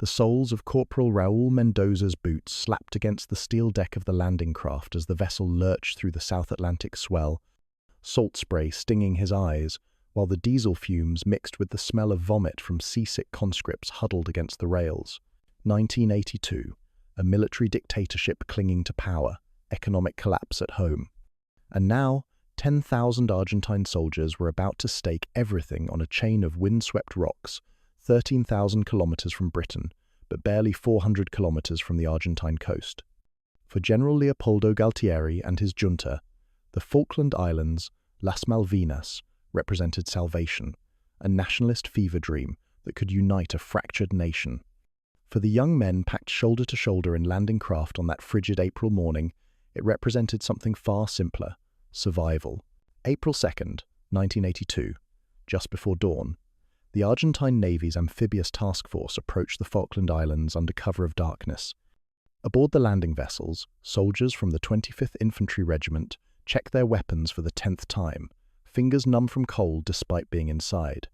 The soles of Corporal Raúl Mendoza's boots slapped against the steel deck of the landing craft as the vessel lurched through the South Atlantic swell, salt spray stinging his eyes, while the diesel fumes mixed with the smell of vomit from seasick conscripts huddled against the rails. 1982, a military dictatorship clinging to power, economic collapse at home. And now, 10,000 Argentine soldiers were about to stake everything on a chain of windswept rocks, 13,000 kilometers from Britain, but barely 400 kilometers from the Argentine coast. For General Leopoldo Galtieri and his junta, the Falkland Islands, Las Malvinas, represented salvation, a nationalist fever dream that could unite a fractured nation. For the young men packed shoulder to shoulder in landing craft on that frigid April morning, it represented something far simpler: survival. April 2nd, 1982, just before dawn, the Argentine Navy's amphibious task force approached the Falkland Islands under cover of darkness. Aboard the landing vessels, soldiers from the 25th Infantry Regiment checked their weapons for the 10th time, fingers numb from cold despite being inside.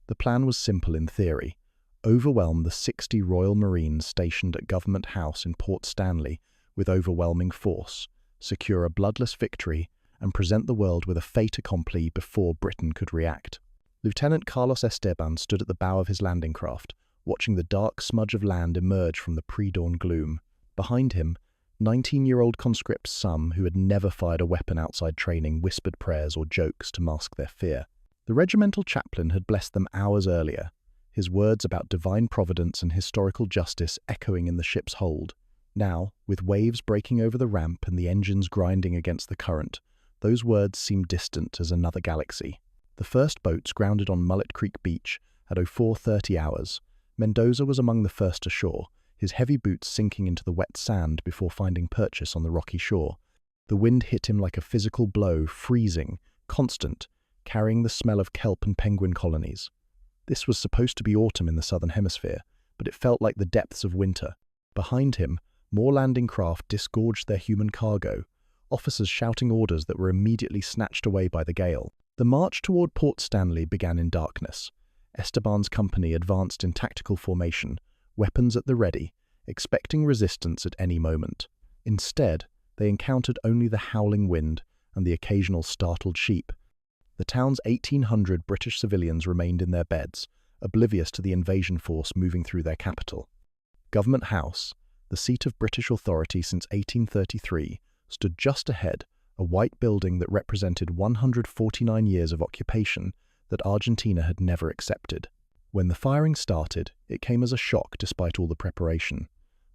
The plan was simple in theory: overwhelm the 60 Royal Marines stationed at Government House in Port Stanley with overwhelming force, secure a bloodless victory, and present the world with a fait accompli before Britain could react. Lieutenant Carlos Esteban stood at the bow of his landing craft, watching the dark smudge of land emerge from the pre-dawn gloom. Behind him, 19-year-old conscripts, some who had never fired a weapon outside training, whispered prayers or jokes to mask their fear. The regimental chaplain had blessed them hours earlier, his words about divine providence and historical justice echoing in the ship's hold. Now, with waves breaking over the ramp and the engines grinding against the current, those words seemed distant as another galaxy. The first boats grounded on Mullet Creek Beach at 04:30 hours. Mendoza was among the first ashore, his heavy boots sinking into the wet sand before finding purchase on the rocky shore. The wind hit him like a physical blow, freezing, constant, carrying the smell of kelp and penguin colonies. This was supposed to be autumn in the southern hemisphere, but it felt like the depths of winter. Behind him, more landing craft disgorged their human cargo, officers shouting orders that were immediately snatched away by the gale. The march toward Port Stanley began in darkness. Esteban's company advanced in tactical formation, weapons at the ready, expecting resistance at any moment. Instead, they encountered only the howling wind and the occasional startled sheep. The town's 1,800 British civilians remained in their beds, oblivious to the invasion force moving through their capital. Government House, the seat of British authority since 1833, stood just ahead, a white building that represented 149 years of occupation that Argentina had never accepted. When the firing started, it came as a shock despite all the preparation.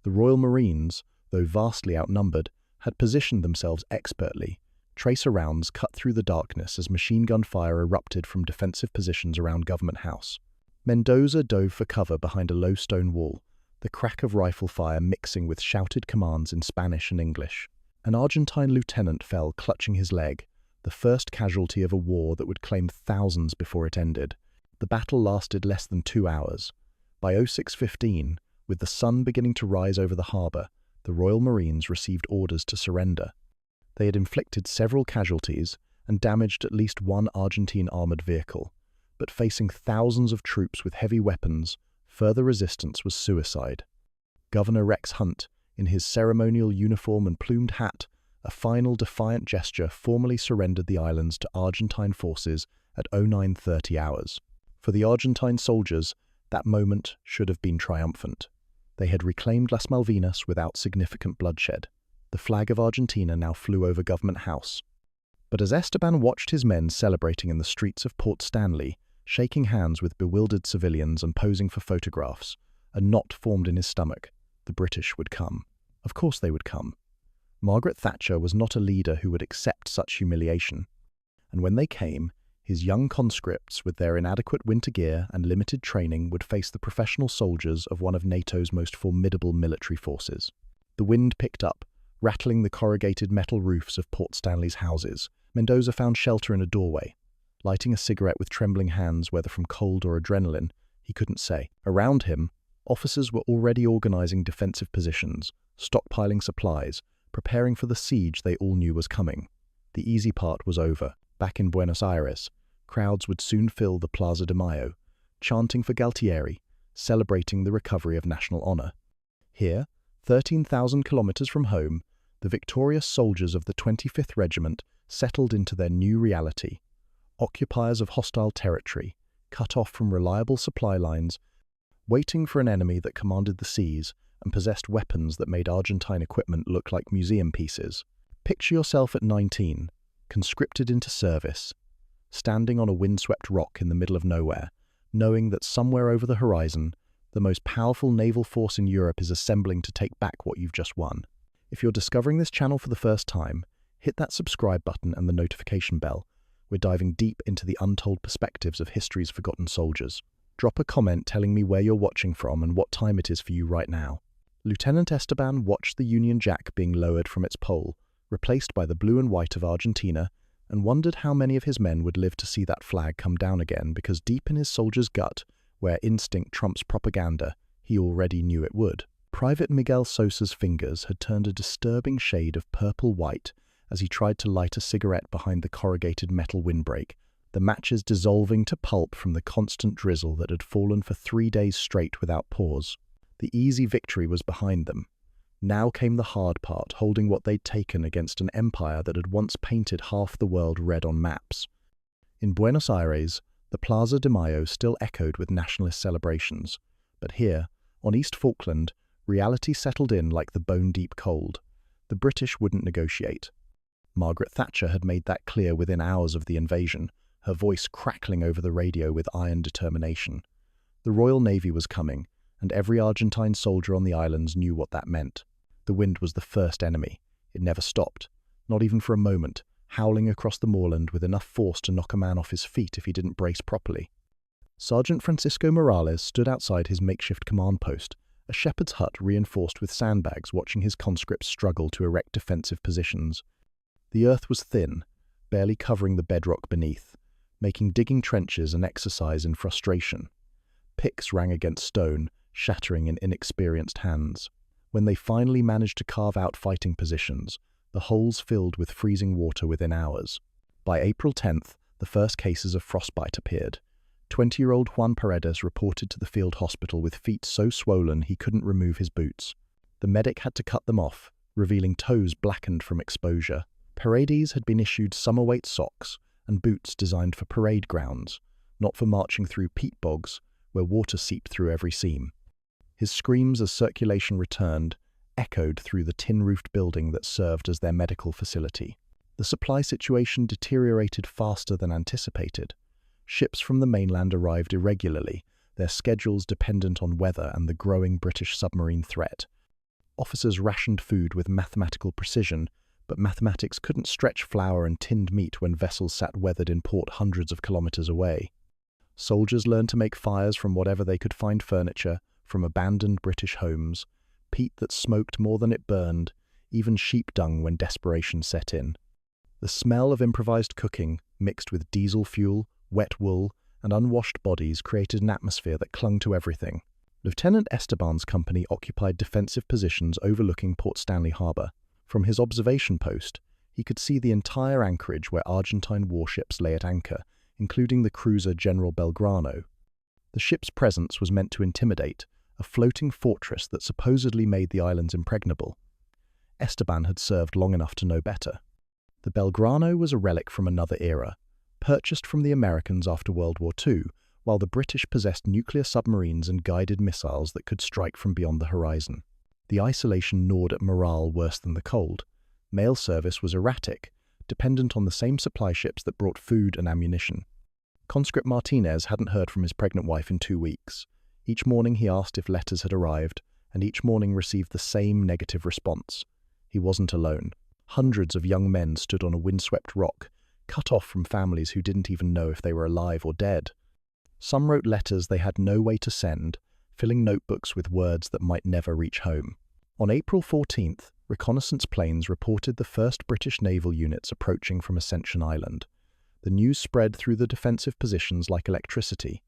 The Royal Marines, though vastly outnumbered, had positioned themselves expertly. Tracer rounds cut through the darkness as machine gun fire erupted from defensive positions around Government House. Mendoza dove for cover behind a low stone wall, the crack of rifle fire mixing with shouted commands in Spanish and English. An Argentine lieutenant fell clutching his leg, the first casualty of a war that would claim thousands before it ended. The battle lasted less than 2 hours. By 06:15, with the sun beginning to rise over the harbour, the Royal Marines received orders to surrender. They had inflicted several casualties and damaged at least one Argentine armoured vehicle, but facing thousands of troops with heavy weapons, further resistance was suicide. Governor Rex Hunt, in his ceremonial uniform and plumed hat, a final defiant gesture, formally surrendered the islands to Argentine forces at 09:30 hours. For the Argentine soldiers, that moment should have been triumphant. They had reclaimed Las Malvinas without significant bloodshed. The flag of Argentina now flew over Government House. But as Esteban watched his men celebrating in the streets of Port Stanley, shaking hands with bewildered civilians and posing for photographs, a knot formed in his stomach. The British would come. Of course they would come. Margaret Thatcher was not a leader who would accept such humiliation. And when they came, his young conscripts, with their inadequate winter gear and limited training, would face the professional soldiers of one of NATO's most formidable military forces. The wind picked up, rattling the corrugated metal roofs of Port Stanley's houses. Mendoza found shelter in a doorway. Lighting a cigarette with trembling hands, whether from cold or adrenaline, he couldn't say. Around him, officers were already organizing defensive positions, stockpiling supplies, preparing for the siege they all knew was coming. The easy part was over. Back in Buenos Aires, crowds would soon fill the Plaza de Mayo, chanting for Galtieri, celebrating the recovery of national honor. Here, 13,000 kilometers from home, the victorious soldiers of the 25th Regiment settled into their new reality. Occupiers of hostile territory, cut off from reliable supply lines, waiting for an enemy that commanded the seas and possessed weapons that made Argentine equipment look like museum pieces. Picture yourself at 19, conscripted into service, standing on a windswept rock in the middle of nowhere, knowing that somewhere over the horizon, the most powerful naval force in Europe is assembling to take back what you've just won. If you're discovering this channel for the first time, hit that subscribe button and the notification bell. We're diving deep into the untold perspectives of history's forgotten soldiers. Drop a comment telling me where you're watching from and what time it is for you right now. Lieutenant Esteban watched the Union Jack being lowered from its pole, replaced by the blue and white of Argentina, and wondered how many of his men would live to see that flag come down again, because deep in his soldier's gut, where instinct trumps propaganda, he already knew it would. Private Miguel Sosa's fingers had turned a disturbing shade of purple-white as he tried to light a cigarette behind the corrugated metal windbreak, the matches dissolving to pulp from the constant drizzle that had fallen for 3 days straight without pause. The easy victory was behind them. Now came the hard part, holding what they'd taken against an empire that had once painted half the world red on maps. In Buenos Aires, the Plaza de Mayo still echoed with nationalist celebrations, but here, on East Falkland, reality settled in like the bone-deep cold. The British wouldn't negotiate. Margaret Thatcher had made that clear within hours of the invasion, her voice crackling over the radio with iron determination. The Royal Navy was coming, and every Argentine soldier on the islands knew what that meant. The wind was the first enemy. It never stopped, not even for a moment, howling across the moorland with enough force to knock a man off his feet if he didn't brace properly. Sergeant Francisco Morales stood outside his makeshift command post, a shepherd's hut reinforced with sandbags, watching his conscripts struggle to erect defensive positions. The earth was thin, barely covering the bedrock beneath, making digging trenches an exercise in frustration. Picks rang against stone, shattering in inexperienced hands. When they finally managed to carve out fighting positions, the holes filled with freezing water within hours. By April 10th, the first cases of frostbite appeared. 20-year-old Juan Paredes reported to the field hospital with feet so swollen he couldn't remove his boots. The medic had to cut them off, revealing toes blackened from exposure. Paredes had been issued summer-weight socks and boots designed for parade grounds, not for marching through peat bogs where water seeped through every seam. His screams as circulation returned echoed through the tin-roofed building that served as their medical facility. The supply situation deteriorated faster than anticipated. Ships from the mainland arrived irregularly, their schedules dependent on weather and the growing British submarine threat. Officers rationed food with mathematical precision, but mathematics couldn't stretch flour and tinned meat when vessels sat weathered in port hundreds of kilometers away. Soldiers learned to make fires from whatever they could find: furniture, from abandoned British homes, peat that smoked more than it burned, even sheep dung when desperation set in. The smell of improvised cooking, mixed with diesel fuel, wet wool, and unwashed bodies, created an atmosphere that clung to everything. Lieutenant Esteban's company occupied defensive positions overlooking Port Stanley Harbour. From his observation post, he could see the entire anchorage where Argentine warships lay at anchor, including the cruiser General Belgrano. The ship's presence was meant to intimidate, a floating fortress that supposedly made the islands impregnable. Esteban had served long enough to know better. The Belgrano was a relic from another era, purchased from the Americans after World War II, while the British possessed nuclear submarines and guided missiles that could strike from beyond the horizon. The isolation gnawed at morale worse than the cold. Mail service was erratic, dependent on the same supply ships that brought food and ammunition. Conscript Martinez hadn't heard from his pregnant wife in 2 weeks. Each morning he asked if letters had arrived, and each morning received the same negative response. He wasn't alone. Hundreds of young men stood on a windswept rock, cut off from families who didn't even know if they were alive or dead. Some wrote letters they had no way to send, filling notebooks with words that might never reach home. On April 14th, reconnaissance planes reported the first British naval units approaching from Ascension Island. The news spread through the defensive positions like electricity.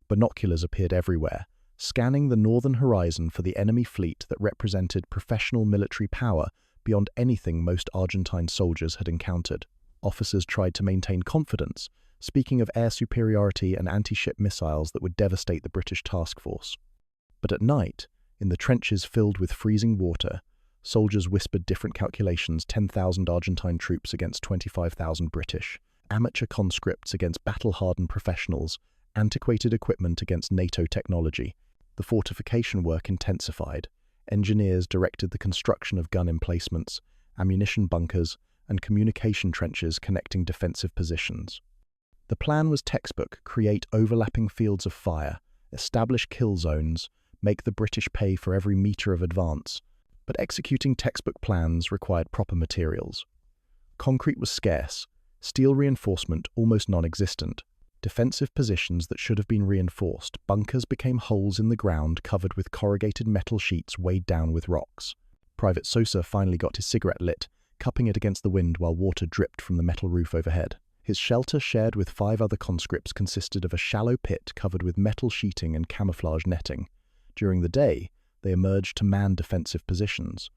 Binoculars appeared everywhere, scanning the northern horizon for the enemy fleet that represented professional military power beyond anything most Argentine soldiers had encountered. Officers tried to maintain confidence, speaking of air superiority and anti-ship missiles that would devastate the British task force. But at night, in the trenches filled with freezing water, soldiers whispered different calculations: 10,000 Argentine troops against 25,000 British, amateur conscripts against battle-hardened professionals, antiquated equipment against NATO technology. The fortification work intensified. Engineers directed the construction of gun emplacements, ammunition bunkers, and communication trenches connecting defensive positions. The plan was textbook: create overlapping fields of fire, establish kill zones, make the British pay for every metre of advance. But executing textbook plans required proper materials. Concrete was scarce, steel reinforcement almost non-existent. Defensive positions that should have been reinforced, bunkers became holes in the ground covered with corrugated metal sheets weighed down with rocks. Private Sosa finally got his cigarette lit, cupping it against the wind while water dripped from the metal roof overhead. His shelter, shared with 5 other conscripts, consisted of a shallow pit covered with metal sheeting and camouflage netting. During the day, they emerged to man defensive positions.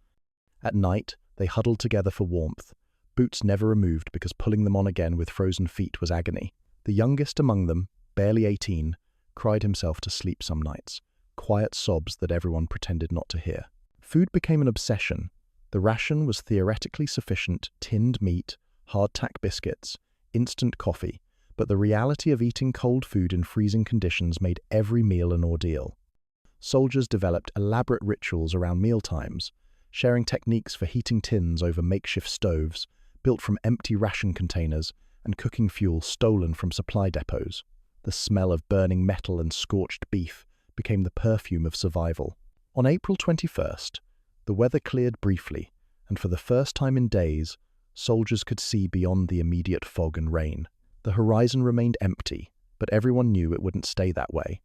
At night, they huddled together for warmth, boots never removed because pulling them on again with frozen feet was agony. The youngest among them, barely 18, cried himself to sleep some nights, quiet sobs that everyone pretended not to hear. Food became an obsession. The ration was theoretically sufficient: tinned meat, hardtack biscuits, instant coffee, but the reality of eating cold food in freezing conditions made every meal an ordeal. Soldiers developed elaborate rituals around mealtimes, sharing techniques for heating tins over makeshift stoves, built from empty ration containers, and cooking fuel stolen from supply depots. The smell of burning metal and scorched beef became the perfume of survival. On April 21st, the weather cleared briefly, and for the first time in days, soldiers could see beyond the immediate fog and rain. The horizon remained empty, but everyone knew it wouldn't stay that way.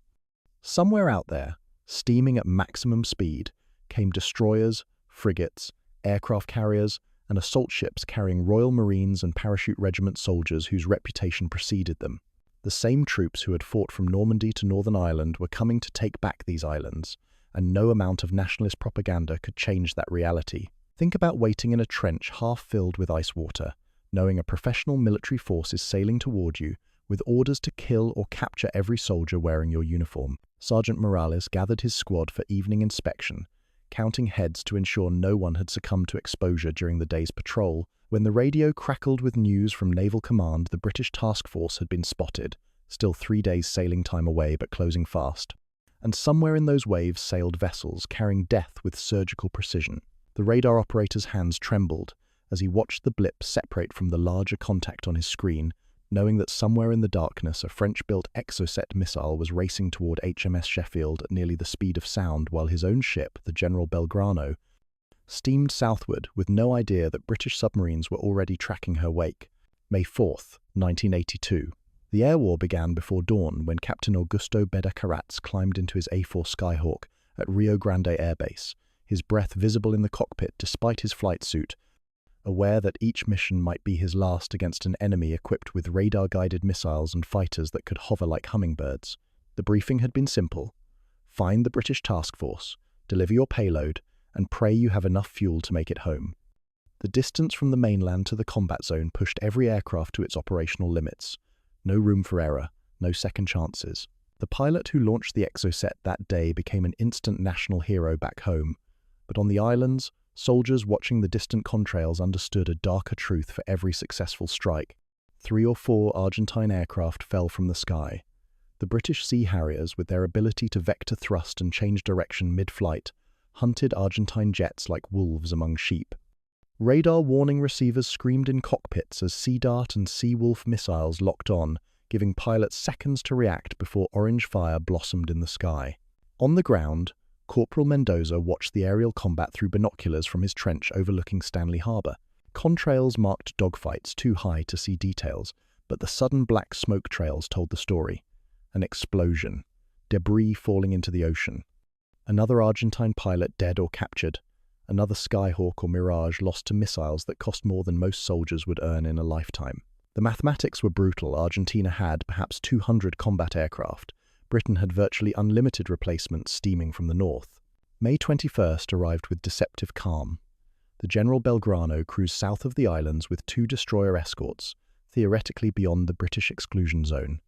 Somewhere out there, steaming at maximum speed, came destroyers, frigates, aircraft carriers, and assault ships carrying Royal Marines and Parachute Regiment soldiers whose reputation preceded them. The same troops who had fought from Normandy to Northern Ireland were coming to take back these islands, and no amount of nationalist propaganda could change that reality. Think about waiting in a trench half filled with ice water, knowing a professional military force is sailing toward you, with orders to kill or capture every soldier wearing your uniform. Sergeant Morales gathered his squad for evening inspection, counting heads to ensure no one had succumbed to exposure during the day's patrol. When the radio crackled with news from Naval Command, the British task force had been spotted, still 3 days sailing time away but closing fast. And somewhere in those waves sailed vessels carrying death with surgical precision. The radar operator's hands trembled as he watched the blip separate from the larger contact on his screen, knowing that somewhere in the darkness a French-built Exocet missile was racing toward HMS Sheffield at nearly the speed of sound, while his own ship, the General Belgrano, steamed southward with no idea that British submarines were already tracking her wake. May 4th, 1982. The air war began before dawn when Captain Augusto Bedacaratz climbed into his A4 Skyhawk at Rio Grande Air Base, his breath visible in the cockpit despite his flight suit, aware that each mission might be his last against an enemy equipped with radar-guided missiles and fighters that could hover like hummingbirds. The briefing had been simple: find the British task force, deliver your payload, and pray you have enough fuel to make it home. The distance from the mainland to the combat zone pushed every aircraft to its operational limits. No room for error, no second chances. The pilot who launched the Exocet that day became an instant national hero back home, but on the islands, soldiers watching the distant contrails understood a darker truth for every successful strike. 3 or 4 Argentine aircraft fell from the sky. The British Sea Harriers, with their ability to vector thrust and change direction mid-flight, hunted Argentine jets like wolves among sheep. Radar warning receivers screamed in cockpits as Sea Dart and Sea Wolf missiles locked on, giving pilots seconds to react before orange fire blossomed in the sky. On the ground, Corporal Mendoza watched the aerial combat through binoculars from his trench overlooking Stanley Harbour. Contrails marked dogfights too high to see details, but the sudden black smoke trails told the story. An explosion. Debris falling into the ocean. Another Argentine pilot dead or captured. Another Skyhawk or Mirage lost to missiles that cost more than most soldiers would earn in a lifetime. The mathematics were brutal. Argentina had perhaps 200 combat aircraft. Britain had virtually unlimited replacements steaming from the north. May 21st arrived with deceptive calm. The General Belgrano cruised south of the islands with 2 destroyer escorts, theoretically beyond the British exclusion zone.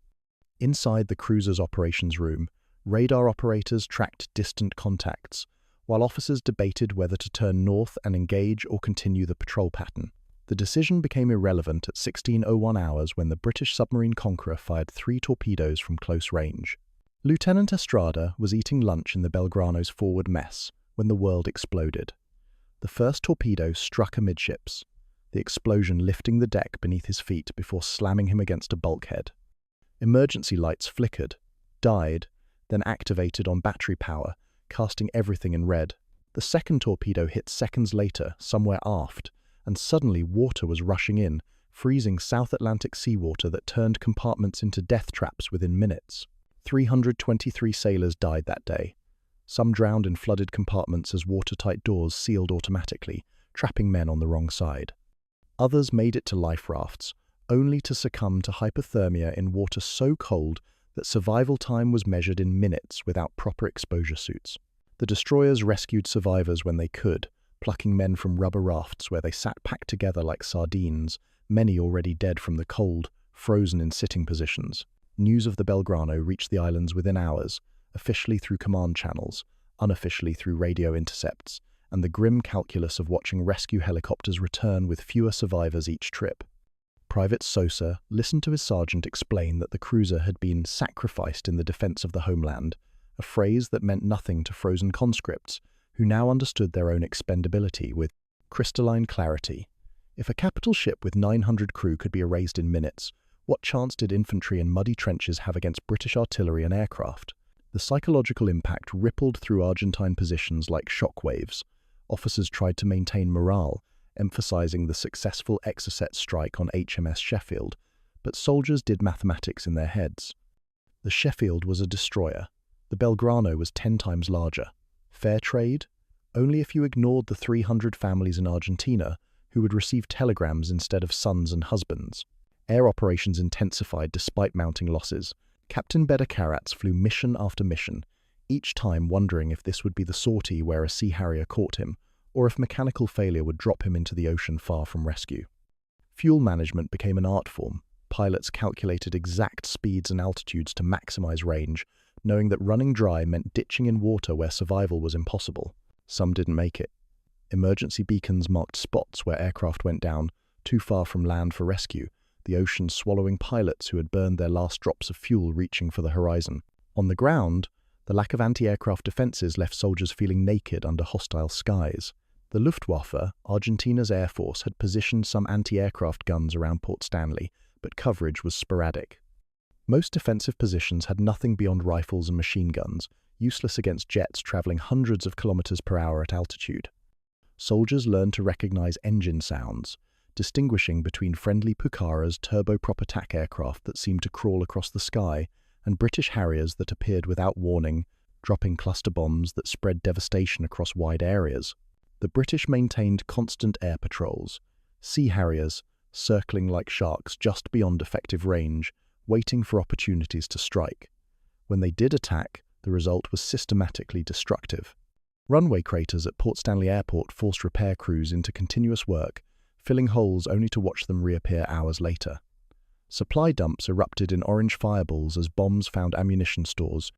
Inside the cruiser's operations room, Radar operators tracked distant contacts, while officers debated whether to turn north and engage or continue the patrol pattern. The decision became irrelevant at 16:01 hours when the British submarine Conqueror fired 3 torpedoes from close range. Lieutenant Estrada was eating lunch in the Belgrano's forward mess when the world exploded. The first torpedo struck amidships, the explosion lifting the deck beneath his feet before slamming him against a bulkhead. Emergency lights flickered, died, then activated on battery power, casting everything in red. The second torpedo hit seconds later, somewhere aft, and suddenly water was rushing in, freezing South Atlantic seawater that turned compartments into death traps within minutes. 323 sailors died that day. Some drowned in flooded compartments as watertight doors sealed automatically, trapping men on the wrong side. Others made it to life rafts, only to succumb to hypothermia in water so cold that survival time was measured in minutes without proper exposure suits. The destroyers rescued survivors when they could, plucking men from rubber rafts where they sat packed together like sardines, many already dead from the cold, frozen in sitting positions. News of the Belgrano reached the islands within hours, officially through command channels, unofficially through radio intercepts, and the grim calculus of watching rescue helicopters return with fewer survivors each trip. Private Sosa listened to his sergeant explain that the cruiser had been sacrificed in the defense of the homeland, a phrase that meant nothing to frozen conscripts, who now understood their own expendability with crystalline clarity. If a capital ship with 900 crew could be erased in minutes, what chance did infantry in muddy trenches have against British artillery and aircraft? The psychological impact rippled through Argentine positions like shockwaves. Officers tried to maintain morale, emphasizing the successful Exocet strike on HMS Sheffield, but soldiers did mathematics in their heads. The Sheffield was a destroyer. The Belgrano was 10 times larger. Fair trade? Only if you ignored the 300 families in Argentina who would receive telegrams instead of sons and husbands. Air operations intensified despite mounting losses. Captain Bedacarats flew mission after mission, each time wondering if this would be the sortie where a Sea Harrier caught him, or if mechanical failure would drop him into the ocean far from rescue. Fuel management became an art form. Pilots calculated exact speeds and altitudes to maximize range, knowing that running dry meant ditching in water where survival was impossible. Some didn't make it. Emergency beacons marked spots where aircraft went down, too far from land for rescue, the ocean swallowing pilots who had burned their last drops of fuel reaching for the horizon. On the ground, the lack of anti-aircraft defenses left soldiers feeling naked under hostile skies. The Luftwaffe, Argentina's air force, had positioned some anti-aircraft guns around Port Stanley, but coverage was sporadic. Most defensive positions had nothing beyond rifles and machine guns, useless against jets traveling hundreds of kilometers per hour at altitude. Soldiers learned to recognize engine sounds, distinguishing between friendly Pucara's turboprop attack aircraft that seemed to crawl across the sky and British Harriers that appeared without warning, dropping cluster bombs that spread devastation across wide areas. The British maintained constant air patrols, Sea Harriers circling like sharks just beyond effective range, waiting for opportunities to strike. When they did attack, the result was systematically destructive. Runway craters at Port Stanley Airport forced repair crews into continuous work, filling holes only to watch them reappear hours later. Supply dumps erupted in orange fireballs as bombs found ammunition stores.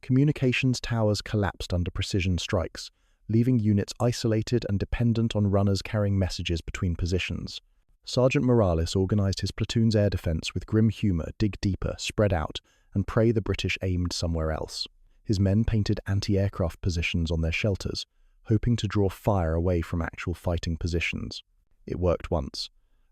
Communications towers collapsed under precision strikes, leaving units isolated and dependent on runners carrying messages between positions. Sergeant Morales organized his platoon's air defense with grim humor: dig deeper, spread out, and pray the British aimed somewhere else. His men painted anti-aircraft positions on their shelters, hoping to draw fire away from actual fighting positions. It worked once.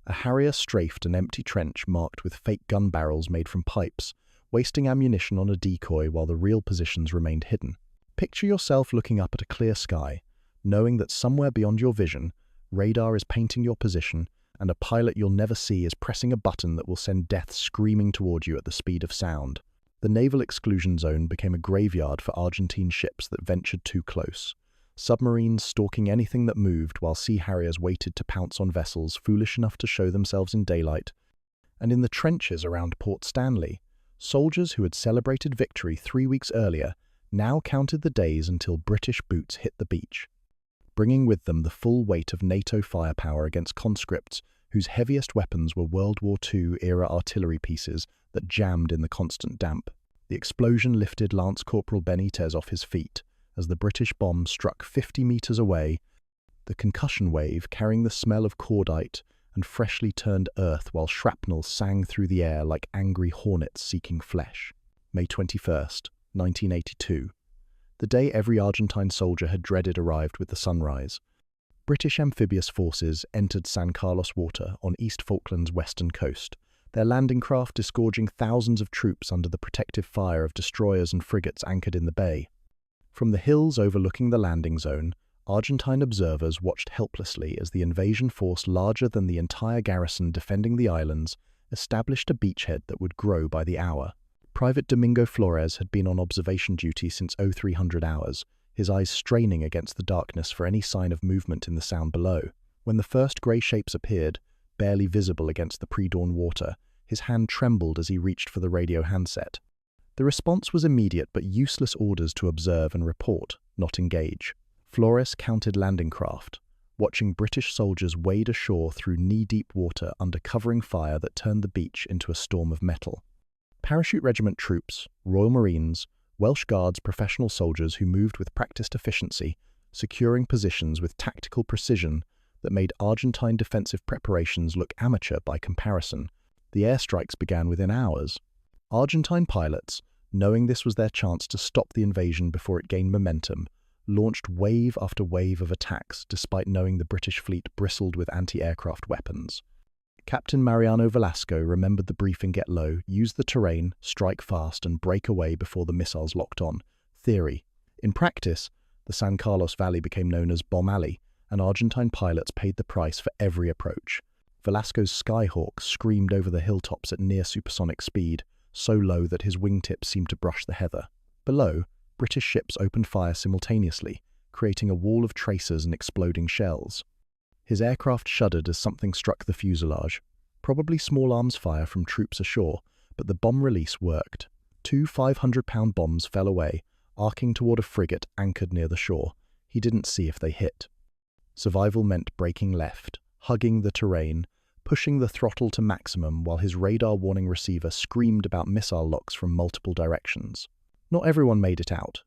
A Harrier strafed an empty trench marked with fake gun barrels made from pipes, wasting ammunition on a decoy while the real positions remained hidden. Picture yourself looking up at a clear sky, knowing that somewhere beyond your vision, radar is painting your position, and a pilot you'll never see is pressing a button that will send death screaming toward you at the speed of sound. The naval exclusion zone became a graveyard for Argentine ships that ventured too close. Submarines stalking anything that moved while Sea Harriers waited to pounce on vessels foolish enough to show themselves in daylight. And in the trenches around Port Stanley, soldiers who had celebrated victory 3 weeks earlier now counted the days until British boots hit the beach, bringing with them the full weight of NATO firepower against conscripts whose heaviest weapons were World War II-era artillery pieces that jammed in the constant damp. The explosion lifted Lance Corporal Benitez off his feet as the British bomb struck 50 meters away, the concussion wave carrying the smell of cordite and freshly turned earth while shrapnel sang through the air like angry hornets seeking flesh. May 21st, 1982. The day every Argentine soldier had dreaded arrived with the sunrise. British amphibious forces entered San Carlos water on East Falklands' western coast, their landing craft disgorging thousands of troops under the protective fire of destroyers and frigates anchored in the bay. From the hills overlooking the landing zone, Argentine observers watched helplessly as the invasion force larger than the entire garrison defending the islands established a beachhead that would grow by the hour. Private Domingo Flores had been on observation duty since 0300 hours, his eyes straining against the darkness for any sign of movement in the sound below. When the first grey shapes appeared, barely visible against the pre-dawn water, his hand trembled as he reached for the radio handset. The response was immediate but useless orders to observe and report, not engage. Flores counted landing craft, watching British soldiers wade ashore through knee-deep water under covering fire that turned the beach into a storm of metal. Parachute Regiment troops, Royal Marines, Welsh Guards, professional soldiers who moved with practiced efficiency, securing positions with tactical precision that made Argentine defensive preparations look amateur by comparison. The airstrikes began within hours. Argentine pilots, knowing this was their chance to stop the invasion before it gained momentum, launched wave after wave of attacks despite knowing the British fleet bristled with anti-aircraft weapons. Captain Mariano Velasco remembered the briefing: get low, use the terrain, strike fast, and break away before the missiles locked on. Theory. In practice, the San Carlos Valley became known as Bomb Alley, and Argentine pilots paid the price for every approach. Velasco's Skyhawk screamed over the hilltops at near supersonic speed, so low that his wingtips seemed to brush the heather. Below, British ships opened fire simultaneously, creating a wall of tracers and exploding shells. His aircraft shuddered as something struck the fuselage, probably small arms fire from troops ashore, but the bomb release worked. 2 500-pound bombs fell away, arcing toward a frigate anchored near the shore. He didn't see if they hit. Survival meant breaking left, hugging the terrain, pushing the throttle to maximum while his radar warning receiver screamed about missile locks from multiple directions. Not everyone made it out.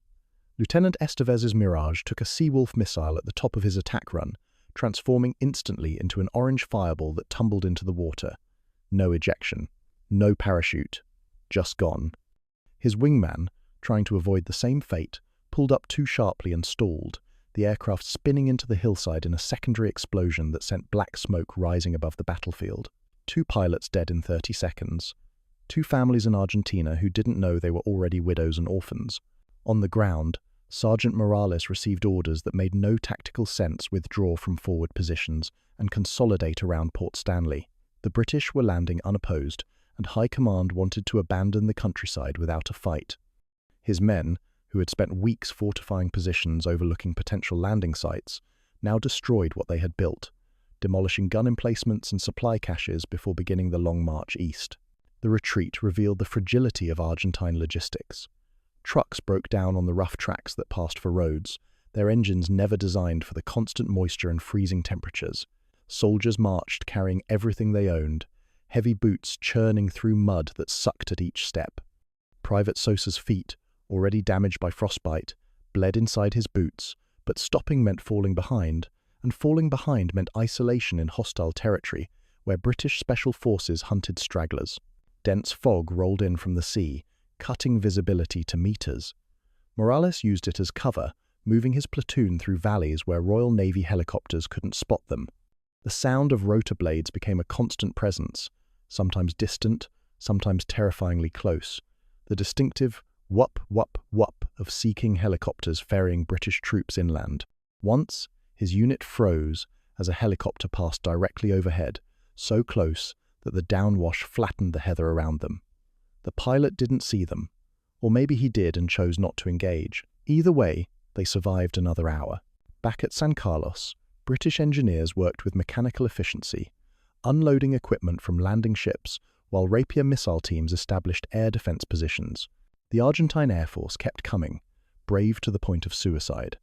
Lieutenant Estevez's Mirage took a Seawolf missile at the top of his attack run, transforming instantly into an orange fireball that tumbled into the water. No ejection, no parachute, just gone. His wingman, trying to avoid the same fate, pulled up too sharply and stalled, the aircraft spinning into the hillside in a secondary explosion that sent black smoke rising above the battlefield. 2 pilots dead in 30 seconds. 2 families in Argentina who didn't know they were already widows and orphans. On the ground, Sergeant Morales received orders that made no tactical sense: withdraw from forward positions and consolidate around Port Stanley. The British were landing unopposed, and High Command wanted to abandon the countryside without a fight. His men, who had spent weeks fortifying positions overlooking potential landing sites, now destroyed what they had built, demolishing gun emplacements and supply caches before beginning the long march east. The retreat revealed the fragility of Argentine logistics. Trucks broke down on the rough tracks that passed for roads, their engines never designed for the constant moisture and freezing temperatures. Soldiers marched carrying everything they owned, heavy boots churning through mud that sucked at each step. Private Sosa's feet, already damaged by frostbite, bled inside his boots, but stopping meant falling behind, and falling behind meant isolation in hostile territory, where British special forces hunted stragglers. Dense fog rolled in from the sea, cutting visibility to meters. Morales used it as cover, moving his platoon through valleys where Royal Navy helicopters couldn't spot them. The sound of rotor blades became a constant presence, sometimes distant, sometimes terrifyingly close. The distinctive whup, whup, whup of Sea King helicopters ferrying British troops inland. Once, his unit froze as a helicopter passed directly overhead, so close that the downwash flattened the heather around them. The pilot didn't see them, or maybe he did and chose not to engage. Either way, they survived another hour. Back at San Carlos, British engineers worked with mechanical efficiency, unloading equipment from landing ships while Rapier missile teams established air defense positions. The Argentine Air Force kept coming, brave to the point of suicide.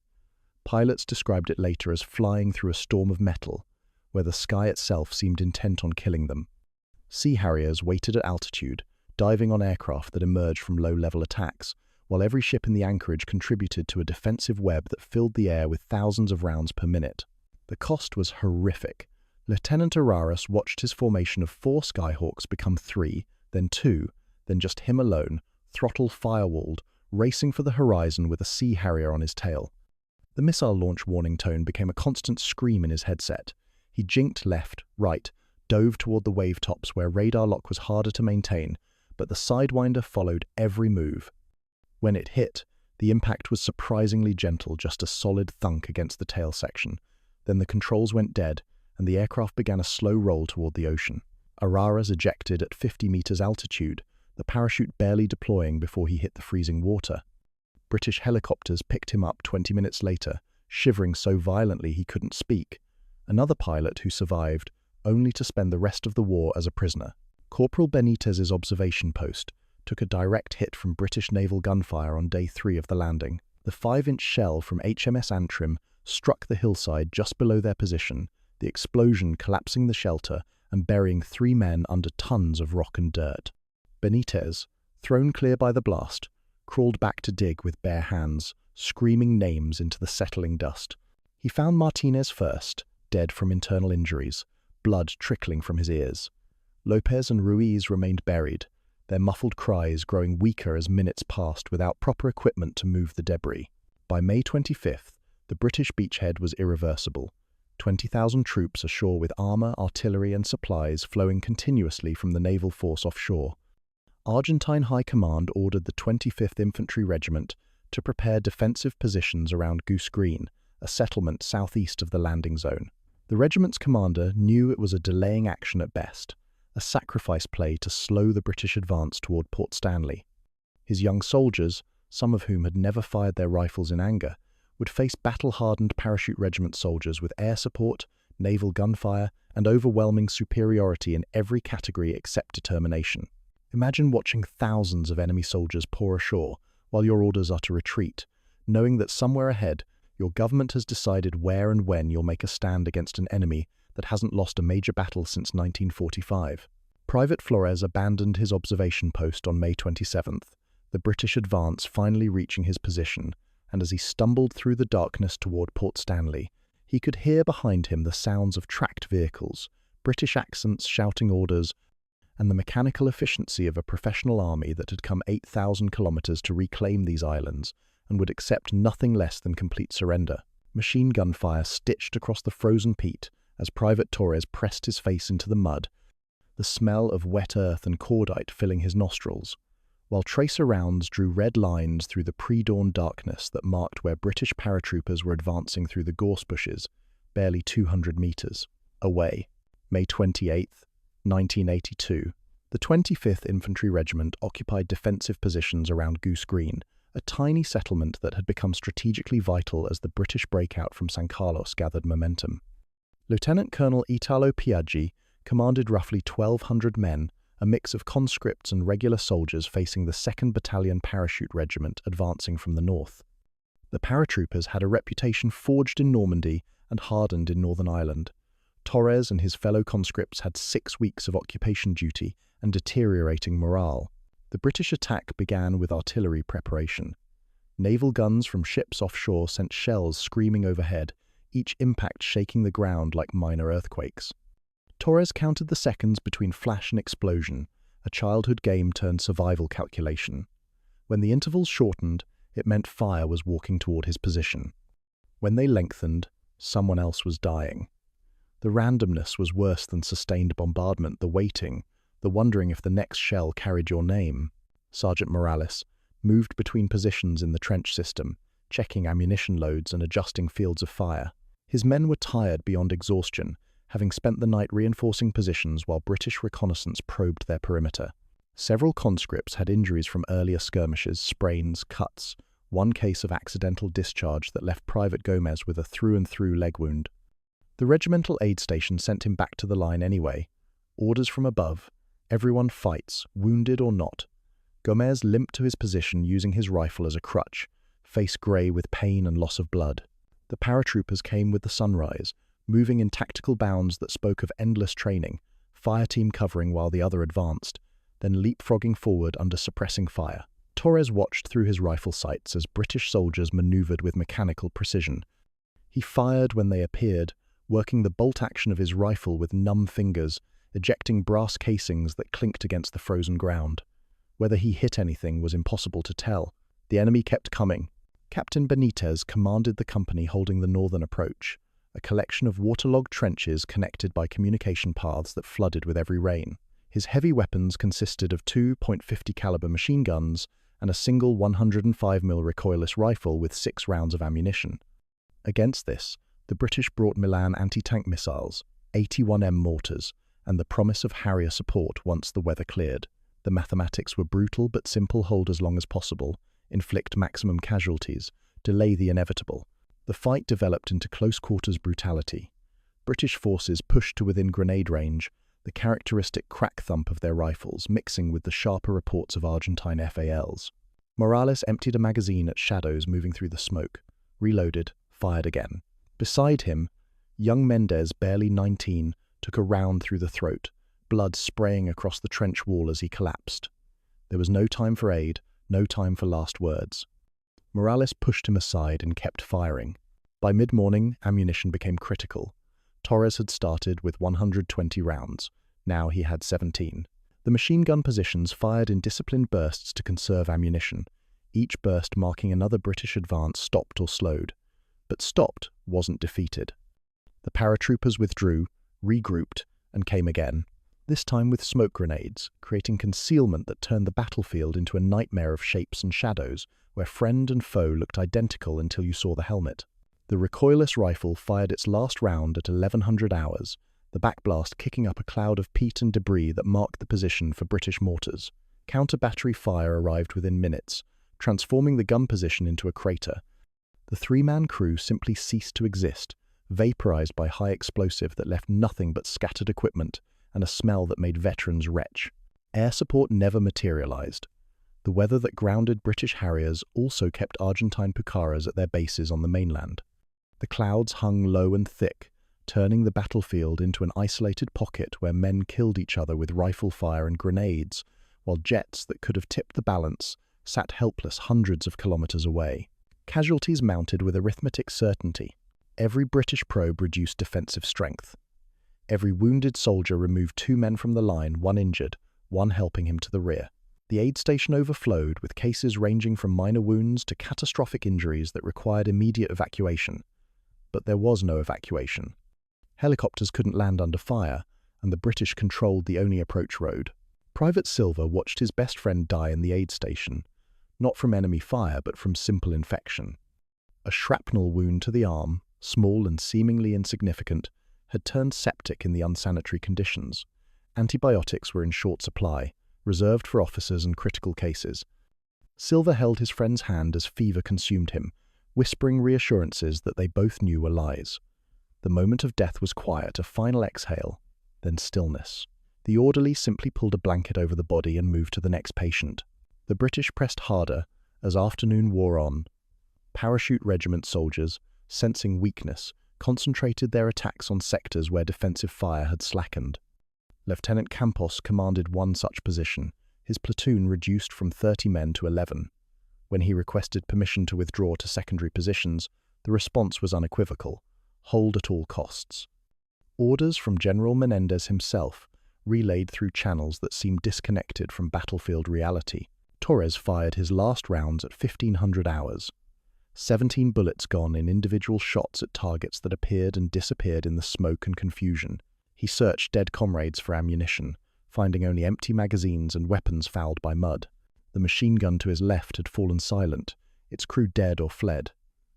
Pilots described it later as flying through a storm of metal, where the sky itself seemed intent on killing them. Sea Harriers waited at altitude, diving on aircraft that emerged from low-level attacks, while every ship in the anchorage contributed to a defensive web that filled the air with thousands of rounds per minute. The cost was horrific. Lieutenant Araras watched his formation of 4 Skyhawks become 3, then 2, then just him alone, throttle firewalled, racing for the horizon with a Sea Harrier on his tail. The missile launch warning tone became a constant scream in his headset. He jinked left, right, dove toward the wave tops where radar lock was harder to maintain, but the Sidewinder followed every move. When it hit, the impact was surprisingly gentle, just a solid thunk against the tail section. Then the controls went dead, and the aircraft began a slow roll toward the ocean. Araras ejected at 50 meters altitude, the parachute barely deploying before he hit the freezing water. British helicopters picked him up 20 minutes later, shivering so violently he couldn't speak. Another pilot who survived, only to spend the rest of the war as a prisoner. Corporal Benitez's observation post took a direct hit from British naval gunfire on day 3 of the landing. The 5-inch shell from HMS Antrim struck the hillside just below their position, the explosion collapsing the shelter and burying 3 men under tons of rock and dirt. Benitez, thrown clear by the blast, crawled back to dig with bare hands, screaming names into the settling dust. He found Martinez first, dead from internal injuries, blood trickling from his ears. Lopez and Ruiz remained buried, their muffled cries growing weaker as minutes passed without proper equipment to move the debris. By May 25th, the British beachhead was irreversible. 20,000 troops ashore with armour, artillery and supplies flowing continuously from the naval force offshore. Argentine High Command ordered the 25th Infantry Regiment to prepare defensive positions around Goose Green, a settlement southeast of the landing zone. The regiment's commander knew it was a delaying action at best, a sacrifice play to slow the British advance toward Port Stanley. His young soldiers, some of whom had never fired their rifles in anger, would face battle-hardened parachute regiment soldiers with air support, naval gunfire, and overwhelming superiority in every category except determination. Imagine watching thousands of enemy soldiers pour ashore while your orders are to retreat, knowing that somewhere ahead, your government has decided where and when you'll make a stand against an enemy that hasn't lost a major battle since 1945. Private Flores abandoned his observation post on May 27th, the British advance finally reaching his position, and as he stumbled through the darkness toward Port Stanley, he could hear behind him the sounds of tracked vehicles, British accents shouting orders, and the mechanical efficiency of a professional army that had come 8,000 kilometers to reclaim these islands and would accept nothing less than complete surrender. Machine gun fire stitched across the frozen peat as Private Torres pressed his face into the mud, the smell of wet earth and cordite filling his nostrils, while tracer rounds drew red lines through the pre-dawn darkness that marked where British paratroopers were advancing through the gorse bushes, barely 200 meters away. May 28th, 1982, the 25th Infantry Regiment occupied defensive positions around Goose Green, a tiny settlement that had become strategically vital as the British breakout from San Carlos gathered momentum. Lieutenant Colonel Italo Piaggi commanded roughly 1,200 men, a mix of conscripts and regular soldiers facing the 2nd Battalion Parachute Regiment advancing from the north. The paratroopers had a reputation forged in Normandy and hardened in Northern Ireland. Torres and his fellow conscripts had 6 weeks of occupation duty and deteriorating morale. The British attack began with artillery preparation. Naval guns from ships offshore sent shells screaming overhead, each impact shaking the ground like minor earthquakes. Torres counted the seconds between flash and explosion, a childhood game turned survival calculation. When the intervals shortened, it meant fire was walking toward his position. When they lengthened, someone else was dying. The randomness was worse than sustained bombardment, the waiting, the wondering if the next shell carried your name. Sergeant Morales moved between positions in the trench system, checking ammunition loads and adjusting fields of fire. His men were tired beyond exhaustion, having spent the night reinforcing positions while British reconnaissance probed their perimeter. Several conscripts had injuries from earlier skirmishes, sprains, cuts, one case of accidental discharge that left Private Gomez with a through-and-through leg wound. The regimental aid station sent him back to the line anyway. Orders from above. Everyone fights, wounded or not. Gomez limped to his position using his rifle as a crutch, face grey with pain and loss of blood. The paratroopers came with the sunrise, moving in tactical bounds that spoke of endless training, fire team covering while the other advanced, then leapfrogging forward under suppressing fire. Torres watched through his rifle sights as British soldiers maneuvered with mechanical precision. He fired when they appeared, working the bolt action of his rifle with numb fingers, ejecting brass casings that clinked against the frozen ground. Whether he hit anything was impossible to tell. The enemy kept coming. Captain Benitez commanded the company holding the northern approach, a collection of waterlogged trenches connected by communication paths that flooded with every rain. His heavy weapons consisted of two .50 caliber machine guns and a single 105mm recoilless rifle with 6 rounds of ammunition. Against this, the British brought Milan anti-tank missiles, 81mm mortars, and the promise of Harrier support once the weather cleared. The mathematics were brutal but simple: hold as long as possible, inflict maximum casualties, delay the inevitable. The fight developed into close-quarters brutality. British forces pushed to within grenade range, the characteristic crack thump of their rifles mixing with the sharper reports of Argentine FALs. Morales emptied a magazine at shadows moving through the smoke, reloaded, fired again. Beside him, young Mendez, barely 19, took a round through the throat, blood spraying across the trench wall as he collapsed. There was no time for aid, no time for last words. Morales pushed him aside and kept firing. By mid-morning, ammunition became critical. Torres had started with 120 rounds. Now he had 17. The machine gun positions fired in disciplined bursts to conserve ammunition, each burst marking another British advance stopped or slowed. But stopped wasn't defeated. The paratroopers withdrew, regrouped, and came again, this time with smoke grenades, creating concealment that turned the battlefield into a nightmare of shapes and shadows, where friend and foe looked identical until you saw the helmet. The recoilless rifle fired its last round at 1100 hours, the backblast kicking up a cloud of peat and debris that marked the position for British mortars. Counter-battery fire arrived within minutes, transforming the gun position into a crater. The 3-man crew simply ceased to exist, vaporized by high explosive that left nothing but scattered equipment and a smell that made veterans retch. Air support never materialized. The weather that grounded British Harriers also kept Argentine Pucaras at their bases on the mainland. The clouds hung low and thick, turning the battlefield into an isolated pocket where men killed each other with rifle fire and grenades, while jets that could have tipped the balance sat helpless hundreds of kilometers away. Casualties mounted with arithmetic certainty. Every British probe reduced defensive strength. Every wounded soldier removed 2 men from the line, 1 injured, 1 helping him to the rear. The aid station overflowed, with cases ranging from minor wounds to catastrophic injuries that required immediate evacuation. But there was no evacuation. Helicopters couldn't land under fire, and the British controlled the only approach road. Private Silver watched his best friend die in the aid station, not from enemy fire but from simple infection. A shrapnel wound to the arm, small and seemingly insignificant, had turned septic in the unsanitary conditions. Antibiotics were in short supply, reserved for officers and critical cases. Silver held his friend's hand as fever consumed him, whispering reassurances that they both knew were lies. The moment of death was quiet, a final exhale, then stillness. The orderly simply pulled a blanket over the body and moved to the next patient. The British pressed harder as afternoon wore on. Parachute regiment soldiers, sensing weakness, concentrated their attacks on sectors where defensive fire had slackened. Lieutenant Campos commanded one such position, his platoon reduced from 30 men to 11. When he requested permission to withdraw to secondary positions, the response was unequivocal: hold at all costs. Orders from General Menendez himself, relayed through channels that seemed disconnected from battlefield reality. Torres fired his last rounds at 1500 hours. 17 bullets gone in individual shots at targets that appeared and disappeared in the smoke and confusion. He searched dead comrades for ammunition, finding only empty magazines and weapons fouled by mud. The machine gun to his left had fallen silent, its crew dead or fled.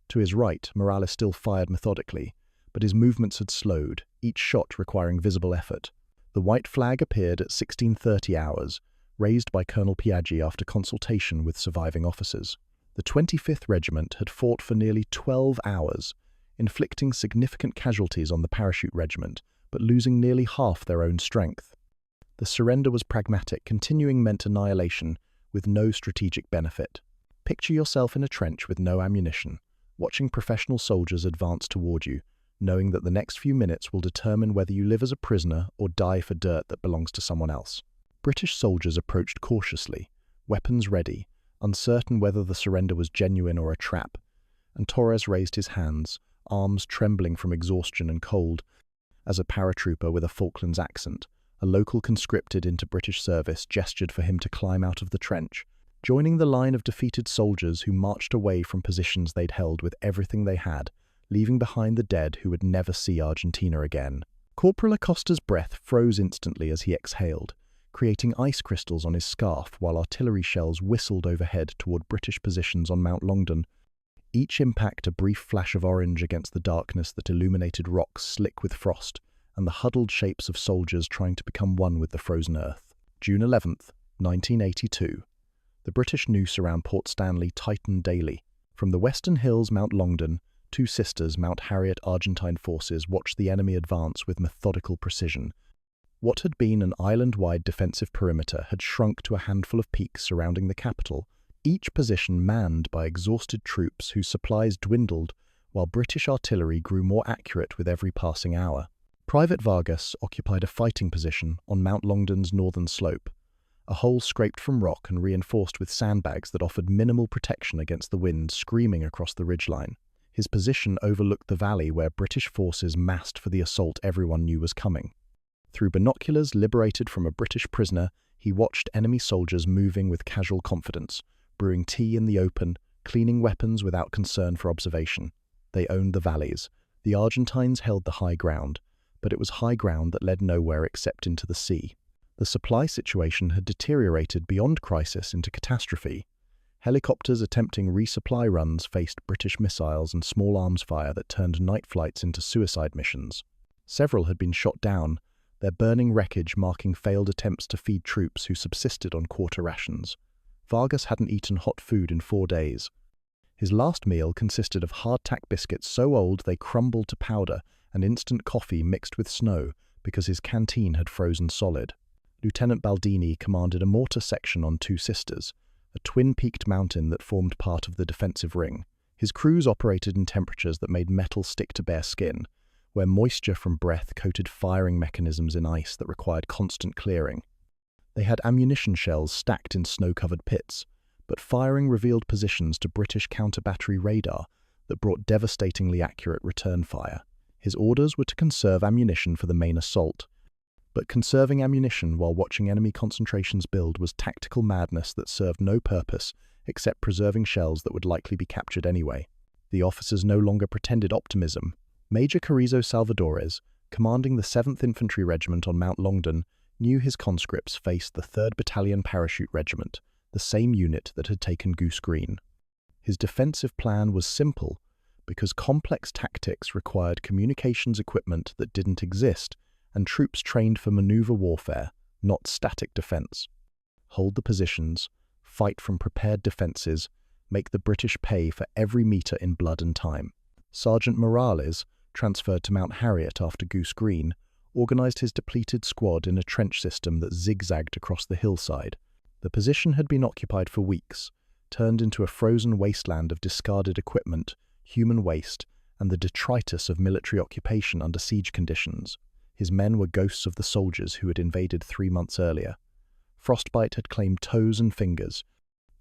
To his right, Morales still fired methodically, but his movements had slowed, each shot requiring visible effort. The white flag appeared at 1630 hours, raised by Colonel Piaggi after consultation with surviving officers. The 25th Regiment had fought for nearly 12 hours, inflicting significant casualties on the Parachute Regiment, but losing nearly half their own strength. The surrender was pragmatic, continuing meant annihilation, with no strategic benefit. Picture yourself in a trench with no ammunition, watching professional soldiers advance toward you, knowing that the next few minutes will determine whether you live as a prisoner or die for dirt that belongs to someone else. British soldiers approached cautiously, weapons ready, uncertain whether the surrender was genuine or a trap, and Torres raised his hands, arms trembling from exhaustion and cold, as a paratrooper with a Falklands accent, a local conscripted into British service, gestured for him to climb out of the trench, joining the line of defeated soldiers who marched away from positions they'd held with everything they had, leaving behind the dead who would never see Argentina again. Corporal Acosta's breath froze instantly as he exhaled, creating ice crystals on his scarf while artillery shells whistled overhead toward British positions on Mount Longdon, each impact a brief flash of orange against the darkness that illuminated rocks slick with frost and the huddled shapes of soldiers trying to become one with the frozen earth. June 11th, 1982. The British noose around Port Stanley tightened daily. From the western hills Mount Longdon, two sisters Mount Harriet Argentine forces watched the enemy advance with methodical precision. What had been an island-wide defensive perimeter had shrunk to a handful of peaks surrounding the capital, each position manned by exhausted troops whose supplies dwindled while British artillery grew more accurate with every passing hour. Private Vargas occupied a fighting position on Mount Longdon's northern slope, a hole scraped from rock and reinforced with sandbags that offered minimal protection against the wind screaming across the ridgeline. His position overlooked the valley where British forces massed for the assault everyone knew was coming. Through binoculars liberated from a British prisoner, he watched enemy soldiers moving with casual confidence, brewing tea in the open, cleaning weapons without concern for observation. They owned the valleys. The Argentines held the high ground, but it was high ground that led nowhere except into the sea. The supply situation had deteriorated beyond crisis into catastrophe. Helicopters attempting resupply runs faced British missiles and small arms fire that turned night flights into suicide missions. Several had been shot down, their burning wreckage marking failed attempts to feed troops who subsisted on quarter rations. Vargas hadn't eaten hot food in 4 days. His last meal consisted of hardtack biscuits so old they crumbled to powder and instant coffee mixed with snow because his canteen had frozen solid. Lieutenant Baldini commanded a mortar section on Two Sisters, a twin-peaked mountain that formed part of the defensive ring. His crews operated in temperatures that made metal stick to bare skin, where moisture from breath coated firing mechanisms in ice that required constant clearing. They had ammunition shells stacked in snow-covered pits, but firing revealed positions to British counter-battery radar that brought devastatingly accurate return fire. His orders were to conserve ammunition for the main assault, but conserving ammunition while watching enemy concentrations build was tactical madness that served no purpose except preserving shells that would likely be captured anyway. The officers no longer pretended optimism. Major Carrizo Salvadores, commanding the 7th Infantry Regiment on Mount Longdon, knew his conscripts faced the 3rd Battalion Parachute Regiment, the same unit that had taken Goose Green. His defensive plan was simple, because complex tactics required communications equipment that didn't exist, and troops trained for maneuver warfare, not static defense. Hold the positions, fight from prepared defenses, make the British pay for every meter in blood and time. Sergeant Morales, transferred to Mount Harriet after Goose Green, organized his depleted squad in a trench system that zigzagged across the hillside. The position had been occupied for weeks, turned into a frozen wasteland of discarded equipment, human waste, and the detritus of military occupation under siege conditions. His men were ghosts of the soldiers who had invaded 3 months earlier. Frostbite had claimed toes and fingers.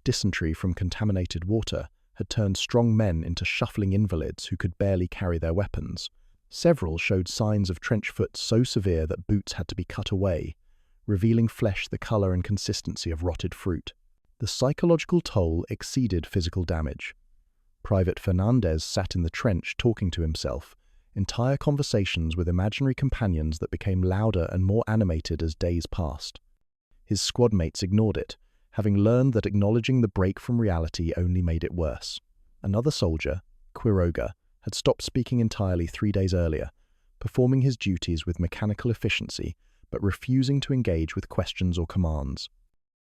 Dysentery from contaminated water had turned strong men into shuffling invalids who could barely carry their weapons. Several showed signs of trench foot so severe that boots had to be cut away, revealing flesh the color and consistency of rotted fruit. The psychological toll exceeded physical damage. Private Fernandez sat in the trench talking to himself, entire conversations with imaginary companions that became louder and more animated as days passed. His squad mates ignored it, having learned that acknowledging the break from reality only made it worse. Another soldier, Quiroga, had stopped speaking entirely 3 days earlier, performing his duties with mechanical efficiency, but refusing to engage with questions or commands.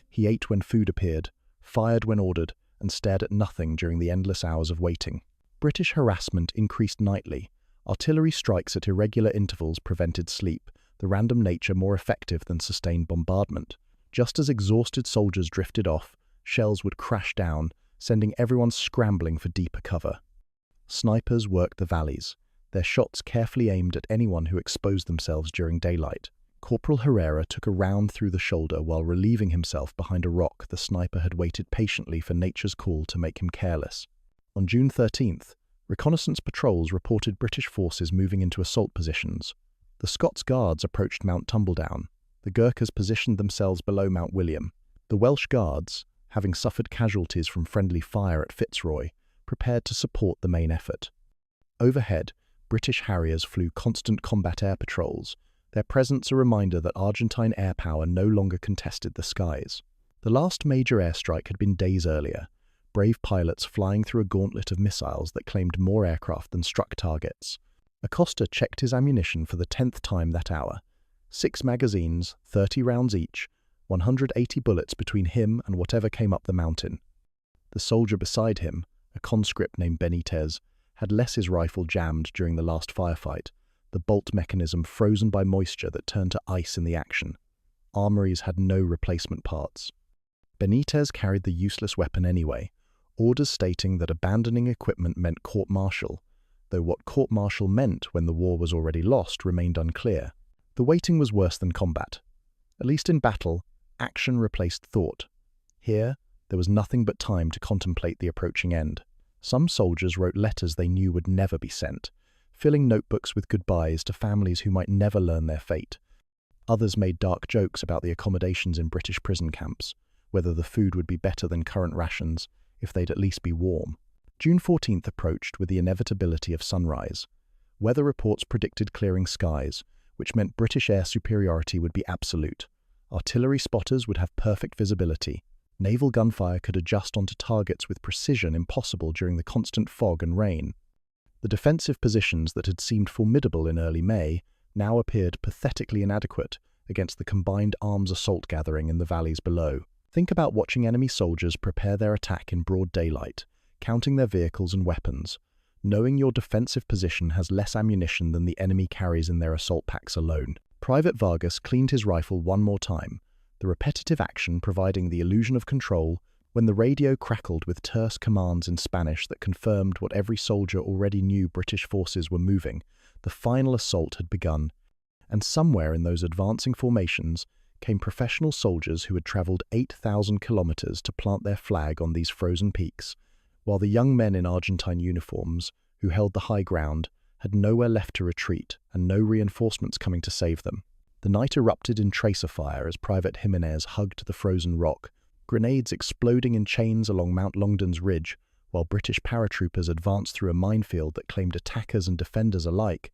He ate when food appeared, fired when ordered, and stared at nothing during the endless hours of waiting. British harassment increased nightly. Artillery strikes at irregular intervals prevented sleep, the random nature more effective than sustained bombardment. Just as exhausted soldiers drifted off, shells would crash down, sending everyone scrambling for deeper cover. Snipers worked the valleys, their shots carefully aimed at anyone who exposed themselves during daylight. Corporal Herrera took a round through the shoulder while relieving himself behind a rock. The sniper had waited patiently for nature's call to make him careless. On June 13th, reconnaissance patrols reported British forces moving into assault positions. The Scots Guards approached Mount Tumbledown. The Gurkhas positioned themselves below Mount William. The Welsh Guards, having suffered casualties from friendly fire at Fitzroy, prepared to support the main effort. Overhead, British Harriers flew constant combat air patrols, their presence a reminder that Argentine air power no longer contested the skies. The last major airstrike had been days earlier, brave pilots flying through a gauntlet of missiles that claimed more aircraft than struck targets. Acosta checked his ammunition for the 10th time that hour. 6 magazines, 30 rounds each, 180 bullets between him and whatever came up the mountain. The soldier beside him, a conscript named Benitez, had less his rifle jammed during the last firefight, the bolt mechanism frozen by moisture that turned to ice in the action. Armories had no replacement parts. Benitez carried the useless weapon anyway, orders stating that abandoning equipment meant court-martial, though what court-martial meant when the war was already lost remained unclear. The waiting was worse than combat. At least in battle, action replaced thought. Here, there was nothing but time to contemplate the approaching end. Some soldiers wrote letters they knew would never be sent, filling notebooks with goodbyes to families who might never learn their fate. Others made dark jokes about the accommodations in British prison camps, whether the food would be better than current rations, if they'd at least be warm. June 14th approached with the inevitability of sunrise. Weather reports predicted clearing skies, which meant British air superiority would be absolute. Artillery spotters would have perfect visibility. Naval gunfire could adjust onto targets with precision impossible during the constant fog and rain. The defensive positions that had seemed formidable in early May now appeared pathetically inadequate against the combined arms assault gathering in the valleys below. Think about watching enemy soldiers prepare their attack in broad daylight, counting their vehicles and weapons, knowing your defensive position has less ammunition than the enemy carries in their assault packs alone. Private Vargas cleaned his rifle one more time, the repetitive action providing the illusion of control, when the radio crackled with terse commands in Spanish that confirmed what every soldier already knew: British forces were moving. The final assault had begun, and somewhere in those advancing formations came professional soldiers who had travelled 8,000 kilometres to plant their flag on these frozen peaks, while the young men in Argentine uniforms, who held the high ground, had nowhere left to retreat and no reinforcements coming to save them. The night erupted in tracer fire as Private Jimenez hugged the frozen rock, grenades exploding in chains along Mount Longdon's ridge, while British paratroopers advanced through a minefield that claimed attackers and defenders alike,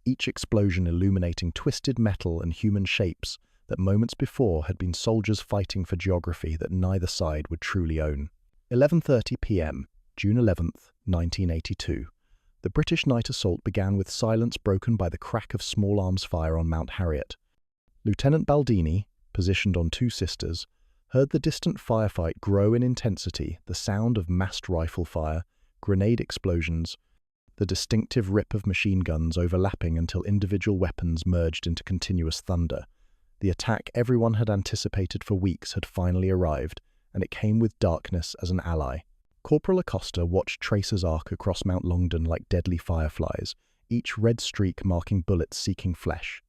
each explosion illuminating twisted metal and human shapes that moments before had been soldiers fighting for geography that neither side would truly own. 11:30 p.m., June 11th, 1982. The British night assault began with silence broken by the crack of small arms fire on Mount Harriet. Lieutenant Baldini, positioned on Two Sisters, heard the distant firefight grow in intensity, the sound of massed rifle fire, grenade explosions, the distinctive rip of machine guns overlapping until individual weapons merged into continuous thunder. The attack everyone had anticipated for weeks had finally arrived, and it came with darkness as an ally. Corporal Acosta watched tracers arc across Mount Longdon like deadly fireflies, each red streak marking bullets seeking flesh.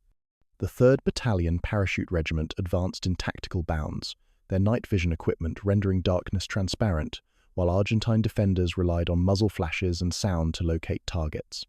The 3rd Battalion Parachute Regiment advanced in tactical bounds, their night vision equipment rendering darkness transparent, while Argentine defenders relied on muzzle flashes and sound to locate targets.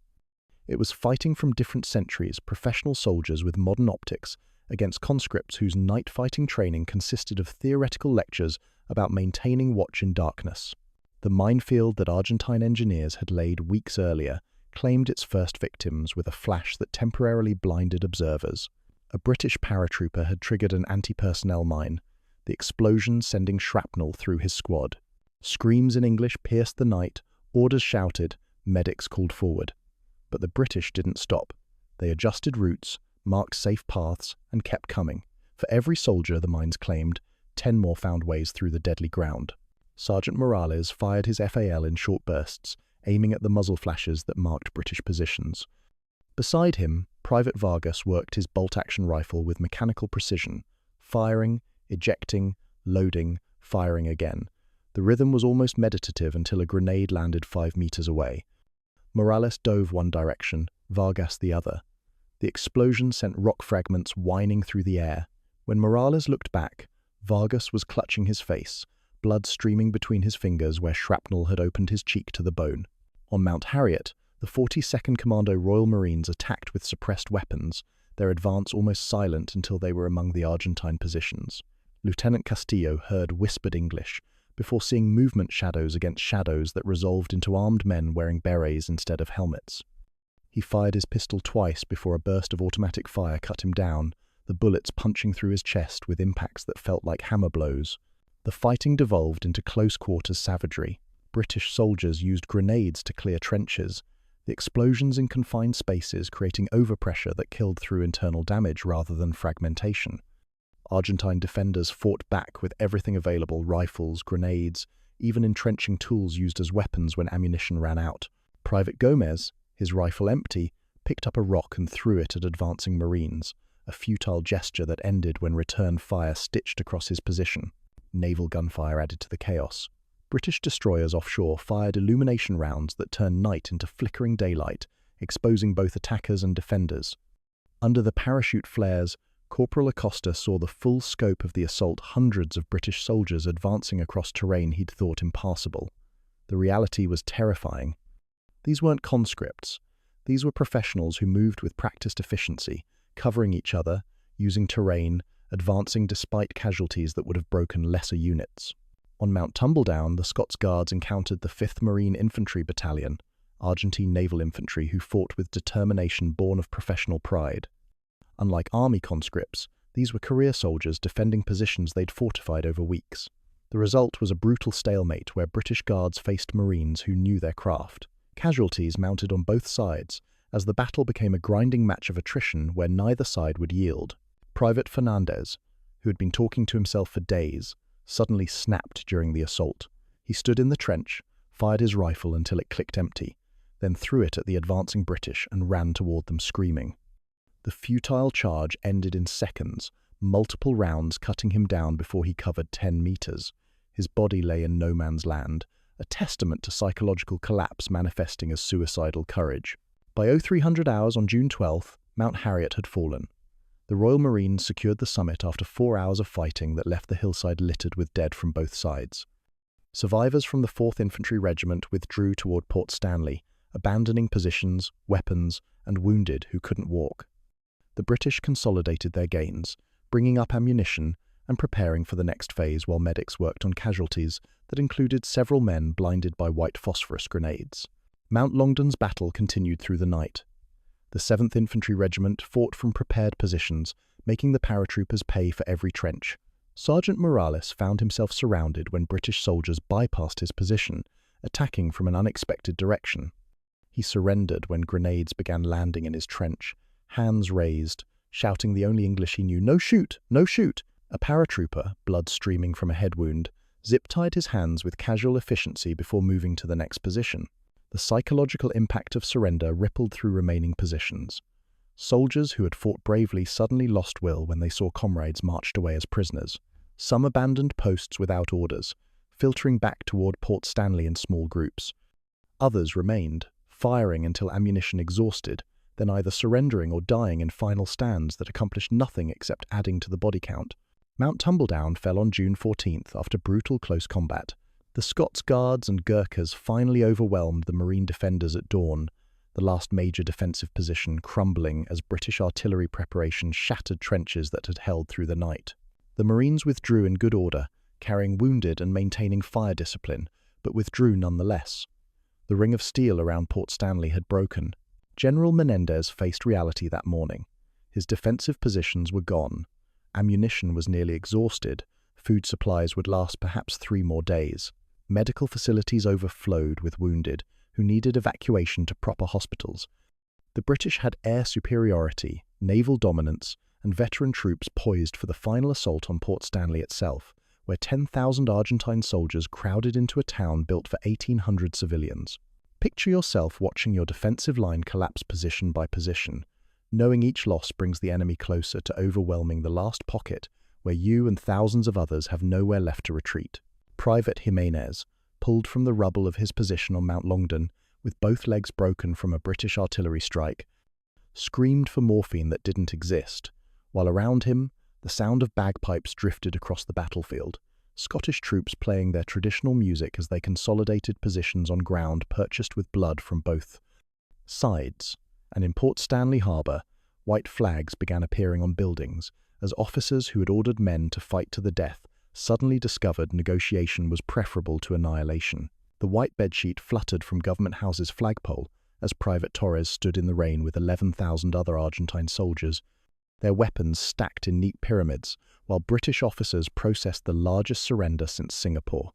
It was fighting from different centuries, professional soldiers with modern optics against conscripts whose night fighting training consisted of theoretical lectures about maintaining watch in darkness. The minefield that Argentine engineers had laid weeks earlier claimed its first victims with a flash that temporarily blinded observers. A British paratrooper had triggered an anti-personnel mine, the explosion sending shrapnel through his squad. Screams in English pierced the night, orders shouted, medics called forward. But the British didn't stop. They adjusted routes, marked safe paths, and kept coming. For every soldier, the mines claimed, 10 more found ways through the deadly ground. Sergeant Morales fired his FAL in short bursts, aiming at the muzzle flashes that marked British positions. Beside him, Private Vargas worked his bolt-action rifle with mechanical precision, firing, ejecting, loading, firing again. The rhythm was almost meditative until a grenade landed 5 meters away. Morales dove one direction, Vargas the other. The explosion sent rock fragments whining through the air. When Morales looked back, Vargas was clutching his face, blood streaming between his fingers where shrapnel had opened his cheek to the bone. On Mount Harriet, the 42nd Commando Royal Marines attacked with suppressed weapons, their advance almost silent until they were among the Argentine positions. Lieutenant Castillo heard whispered English, before seeing movement shadows against shadows that resolved into armed men wearing berets instead of helmets. He fired his pistol twice before a burst of automatic fire cut him down, the bullets punching through his chest with impacts that felt like hammer blows. The fighting devolved into close-quarters savagery. British soldiers used grenades to clear trenches, the explosions in confined spaces creating overpressure that killed through internal damage rather than fragmentation. Argentine defenders fought back with everything available: rifles, grenades, even entrenching tools used as weapons when ammunition ran out. Private Gomez, his rifle empty, picked up a rock and threw it at advancing Marines, a futile gesture that ended when return fire stitched across his position. Naval gunfire added to the chaos. British destroyers offshore fired illumination rounds that turned night into flickering daylight, exposing both attackers and defenders. Under the parachute flares, Corporal Acosta saw the full scope of the assault, hundreds of British soldiers advancing across terrain he'd thought impassable. The reality was terrifying. These weren't conscripts. These were professionals who moved with practiced efficiency, covering each other, using terrain, advancing despite casualties that would have broken lesser units. On Mount Tumbledown, the Scots Guards encountered the 5th Marine Infantry Battalion, Argentine naval infantry who fought with determination born of professional pride. Unlike army conscripts, these were career soldiers defending positions they'd fortified over weeks. The result was a brutal stalemate where British Guards faced Marines who knew their craft. Casualties mounted on both sides, as the battle became a grinding match of attrition where neither side would yield. Private Fernandez, who had been talking to himself for days, suddenly snapped during the assault. He stood in the trench, fired his rifle until it clicked empty, then threw it at the advancing British and ran toward them screaming. The futile charge ended in seconds, multiple rounds cutting him down before he covered 10 meters. His body lay in no man's land, a testament to psychological collapse manifesting as suicidal courage. By 0300 hours on June 12th, Mount Harriet had fallen. The Royal Marines secured the summit after 4 hours of fighting that left the hillside littered with dead from both sides. Survivors from the 4th Infantry Regiment withdrew toward Port Stanley, abandoning positions, weapons, and wounded who couldn't walk. The British consolidated their gains, bringing up ammunition and preparing for the next phase while medics worked on casualties that included several men blinded by white phosphorus grenades. Mount Longdon's battle continued through the night. The 7th Infantry Regiment fought from prepared positions, making the paratroopers pay for every trench. Sergeant Morales found himself surrounded when British soldiers bypassed his position, attacking from an unexpected direction. He surrendered when grenades began landing in his trench, hands raised, shouting the only English he knew, "No shoot! No shoot!" A paratrooper, blood streaming from a head wound, zip-tied his hands with casual efficiency before moving to the next position. The psychological impact of surrender rippled through remaining positions. Soldiers who had fought bravely suddenly lost will when they saw comrades marched away as prisoners. Some abandoned posts without orders, filtering back toward Port Stanley in small groups. Others remained, firing until ammunition exhausted, then either surrendering or dying in final stands that accomplished nothing except adding to the body count. Mount Tumbledown fell on June 14th after brutal close combat. The Scots Guards and Gurkhas finally overwhelmed the Marine defenders at dawn, the last major defensive position crumbling as British artillery preparation shattered trenches that had held through the night. The Marines withdrew in good order, carrying wounded and maintaining fire discipline, but withdrew nonetheless. The ring of steel around Port Stanley had broken. General Menendez faced reality that morning. His defensive positions were gone. Ammunition was nearly exhausted. Food supplies would last perhaps 3 more days. Medical facilities overflowed with wounded who needed evacuation to proper hospitals. The British had air superiority, naval dominance, and veteran troops poised for the final assault on Port Stanley itself, where 10,000 Argentine soldiers crowded into a town built for 1,800 civilians. Picture yourself watching your defensive line collapse position by position, knowing each loss brings the enemy closer to overwhelming the last pocket where you and thousands of others have nowhere left to retreat. Private Jimenez pulled from the rubble of his position on Mount Longdon, with both legs broken from a British artillery strike, screamed for morphine that didn't exist, while around him, the sound of bagpipes drifted across the battlefield, Scottish troops playing their traditional music as they consolidated positions on ground purchased with blood from both sides. And in Port Stanley Harbour, white flags began appearing on buildings as officers who had ordered men to fight to the death suddenly discovered negotiation was preferable to annihilation. The white bedsheet fluttered from Government House's flagpole as Private Torres stood in the rain with 11,000 other Argentine soldiers, their weapons stacked in neat pyramids, while British officers processed the largest surrender since Singapore,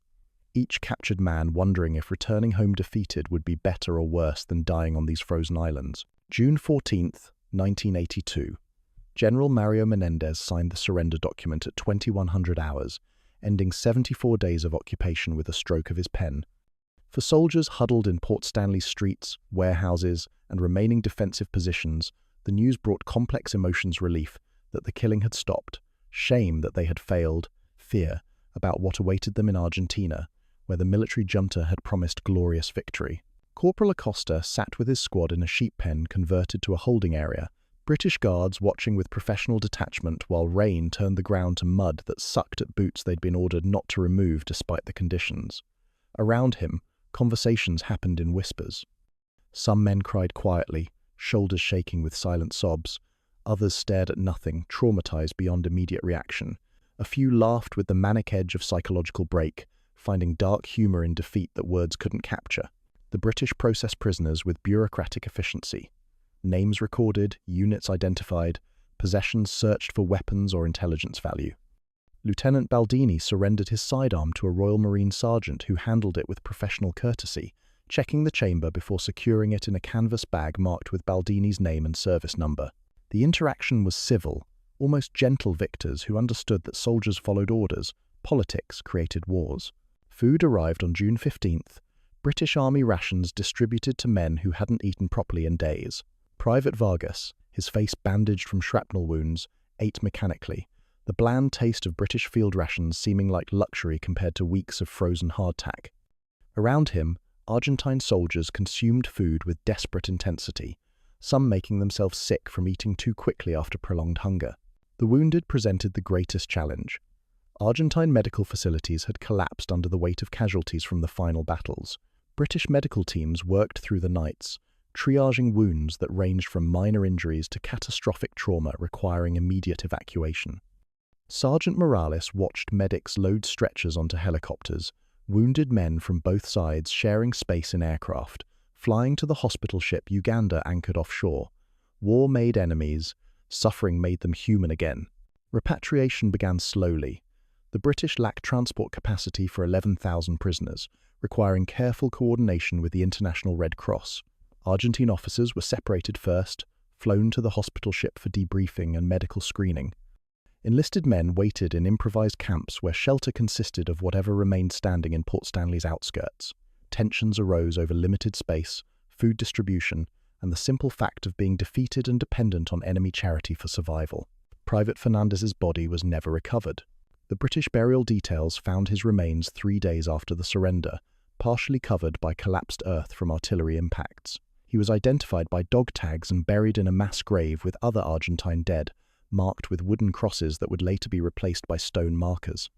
each captured man wondering if returning home defeated would be better or worse than dying on these frozen islands. June 14, 1982. General Mario Menendez signed the surrender document at 2100 hours, ending 74 days of occupation with a stroke of his pen. For soldiers huddled in Port Stanley's streets, warehouses, and remaining defensive positions, the news brought complex emotions: relief that the killing had stopped, shame that they had failed, fear about what awaited them in Argentina, where the military junta had promised glorious victory. Corporal Acosta sat with his squad in a sheep pen converted to a holding area, British guards watching with professional detachment while rain turned the ground to mud that sucked at boots they'd been ordered not to remove despite the conditions. Around him, conversations happened in whispers. Some men cried quietly, shoulders shaking with silent sobs. Others stared at nothing, traumatized beyond immediate reaction. A few laughed with the manic edge of psychological break, finding dark humor in defeat that words couldn't capture. The British processed prisoners with bureaucratic efficiency. Names recorded, units identified, possessions searched for weapons or intelligence value. Lieutenant Baldini surrendered his sidearm to a Royal Marine sergeant who handled it with professional courtesy, checking the chamber before securing it in a canvas bag marked with Baldini's name and service number. The interaction was civil, almost gentle victors who understood that soldiers followed orders, politics created wars. Food arrived on June 15th, British Army rations distributed to men who hadn't eaten properly in days. Private Vargas, his face bandaged from shrapnel wounds, ate mechanically, the bland taste of British field rations seeming like luxury compared to weeks of frozen hardtack. Around him, Argentine soldiers consumed food with desperate intensity, some making themselves sick from eating too quickly after prolonged hunger. The wounded presented the greatest challenge. Argentine medical facilities had collapsed under the weight of casualties from the final battles. British medical teams worked through the nights, triaging wounds that ranged from minor injuries to catastrophic trauma requiring immediate evacuation. Sergeant Morales watched medics load stretchers onto helicopters, wounded men from both sides sharing space in aircraft, flying to the hospital ship Uganda anchored offshore. War made enemies, suffering made them human again. Repatriation began slowly. The British lacked transport capacity for 11,000 prisoners, requiring careful coordination with the International Red Cross. Argentine officers were separated first, flown to the hospital ship for debriefing and medical screening. Enlisted men waited in improvised camps where shelter consisted of whatever remained standing in Port Stanley's outskirts. Tensions arose over limited space, food distribution, and the simple fact of being defeated and dependent on enemy charity for survival. Private Fernandez's body was never recovered. The British burial details found his remains 3 days after the surrender, partially covered by collapsed earth from artillery impacts. He was identified by dog tags and buried in a mass grave with other Argentine dead, marked with wooden crosses that would later be replaced by stone markers.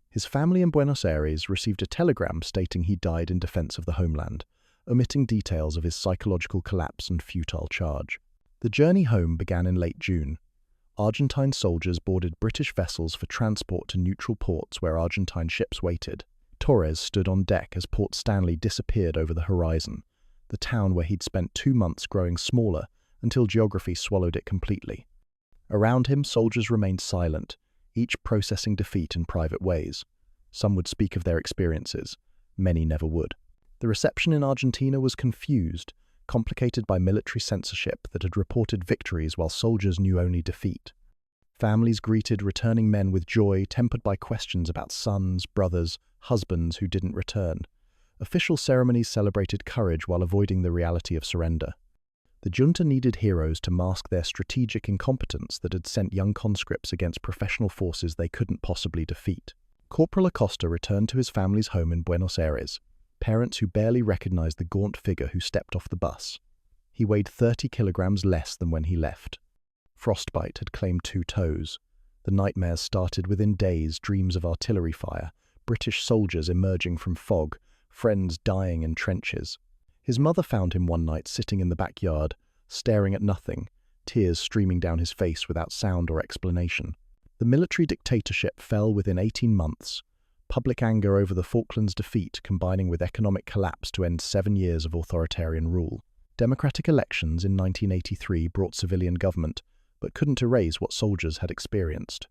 His family in Buenos Aires received a telegram stating he died in defense of the homeland, omitting details of his psychological collapse and futile charge. The journey home began in late June. Argentine soldiers boarded British vessels for transport to neutral ports where Argentine ships waited. Torres stood on deck as Port Stanley disappeared over the horizon, the town where he'd spent 2 months growing smaller until geography swallowed it completely. Around him, soldiers remained silent, each processing defeat in private ways. Some would speak of their experiences, many never would. The reception in Argentina was confused, complicated by military censorship that had reported victories while soldiers knew only defeat. Families greeted returning men with joy, tempered by questions about sons, brothers, husbands who didn't return. Official ceremonies celebrated courage while avoiding the reality of surrender. The junta needed heroes to mask their strategic incompetence that had sent young conscripts against professional forces they couldn't possibly defeat. Corporal Acosta returned to his family's home in Buenos Aires, parents who barely recognized the gaunt figure who stepped off the bus. He weighed 30 kilograms less than when he left. Frostbite had claimed 2 toes. The nightmares started within days, dreams of artillery fire, British soldiers emerging from fog, friends dying in trenches. His mother found him one night sitting in the backyard, staring at nothing, tears streaming down his face without sound or explanation. The military dictatorship fell within 18 months, public anger over the Falklands defeat combining with economic collapse to end 7 years of authoritarian rule. Democratic elections in 1983 brought civilian government, but couldn't erase what soldiers had experienced.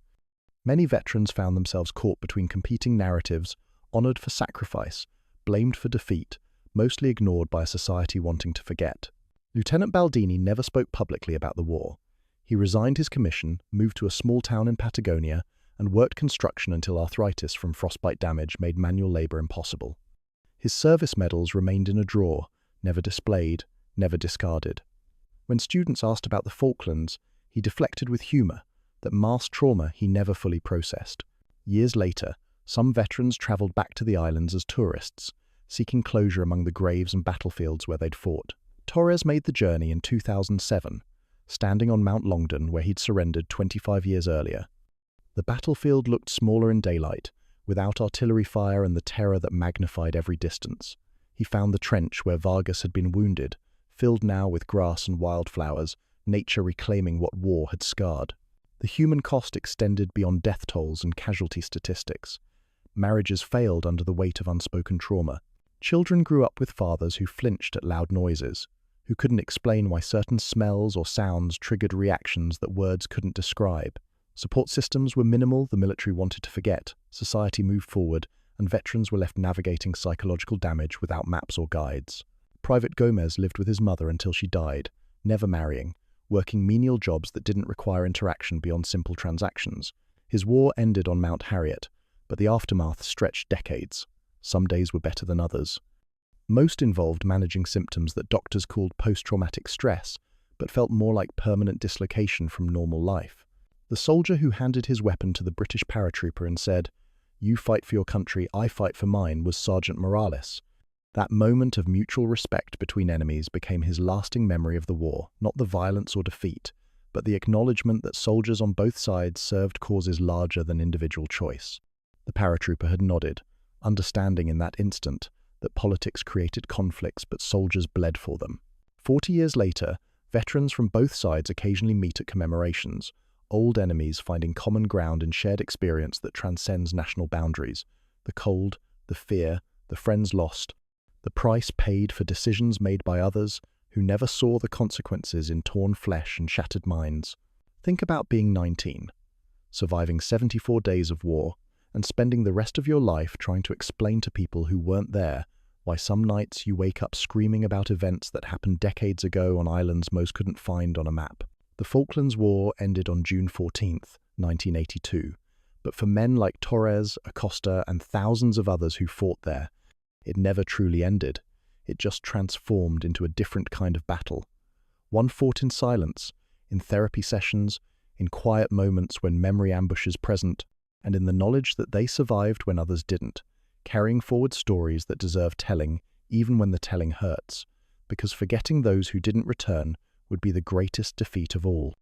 Many veterans found themselves caught between competing narratives, honoured for sacrifice, blamed for defeat, mostly ignored by a society wanting to forget. Lieutenant Baldini never spoke publicly about the war. He resigned his commission, moved to a small town in Patagonia, and worked construction until arthritis from frostbite damage made manual labour impossible. His service medals remained in a drawer, never displayed, never discarded. When students asked about the Falklands, he deflected with humour, that mass trauma he never fully processed. Years later, some veterans travelled back to the islands as tourists, seeking closure among the graves and battlefields where they'd fought. Torres made the journey in 2007, standing on Mount Longdon where he'd surrendered 25 years earlier. The battlefield looked smaller in daylight, without artillery fire and the terror that magnified every distance. He found the trench where Vargas had been wounded, filled now with grass and wildflowers, nature reclaiming what war had scarred. The human cost extended beyond death tolls and casualty statistics. Marriages failed under the weight of unspoken trauma. Children grew up with fathers who flinched at loud noises, who couldn't explain why certain smells or sounds triggered reactions that words couldn't describe. Support systems were minimal, the military wanted to forget, society moved forward, and veterans were left navigating psychological damage without maps or guides. Private Gomez lived with his mother until she died, never marrying, working menial jobs that didn't require interaction beyond simple transactions. His war ended on Mount Harriet, but the aftermath stretched decades. Some days were better than others. Most involved managing symptoms that doctors called post-traumatic stress, but felt more like permanent dislocation from normal life. The soldier who handed his weapon to the British paratrooper and said, "You fight for your country, I fight for mine," was Sergeant Morales. That moment of mutual respect between enemies became his lasting memory of the war, not the violence or defeat, but the acknowledgement that soldiers on both sides served causes larger than individual choice. The paratrooper had nodded, understanding in that instant that politics created conflicts but soldiers bled for them. 40 years later, veterans from both sides occasionally meet at commemorations, old enemies finding common ground in shared experience that transcends national boundaries. The cold, the fear, the friends lost, the price paid for decisions made by others who never saw the consequences in torn flesh and shattered minds. Think about being 19, surviving 74 days of war, and spending the rest of your life trying to explain to people who weren't there why some nights you wake up screaming about events that happened decades ago on islands most couldn't find on a map. The Falklands War ended on June 14, 1982, but for men like Torres, Acosta, and thousands of others who fought there, it never truly ended. It just transformed into a different kind of battle. One fought in silence, in therapy sessions, in quiet moments when memory ambushes present, and in the knowledge that they survived when others didn't, carrying forward stories that deserve telling, even when the telling hurts, because forgetting those who didn't return would be the greatest defeat of all.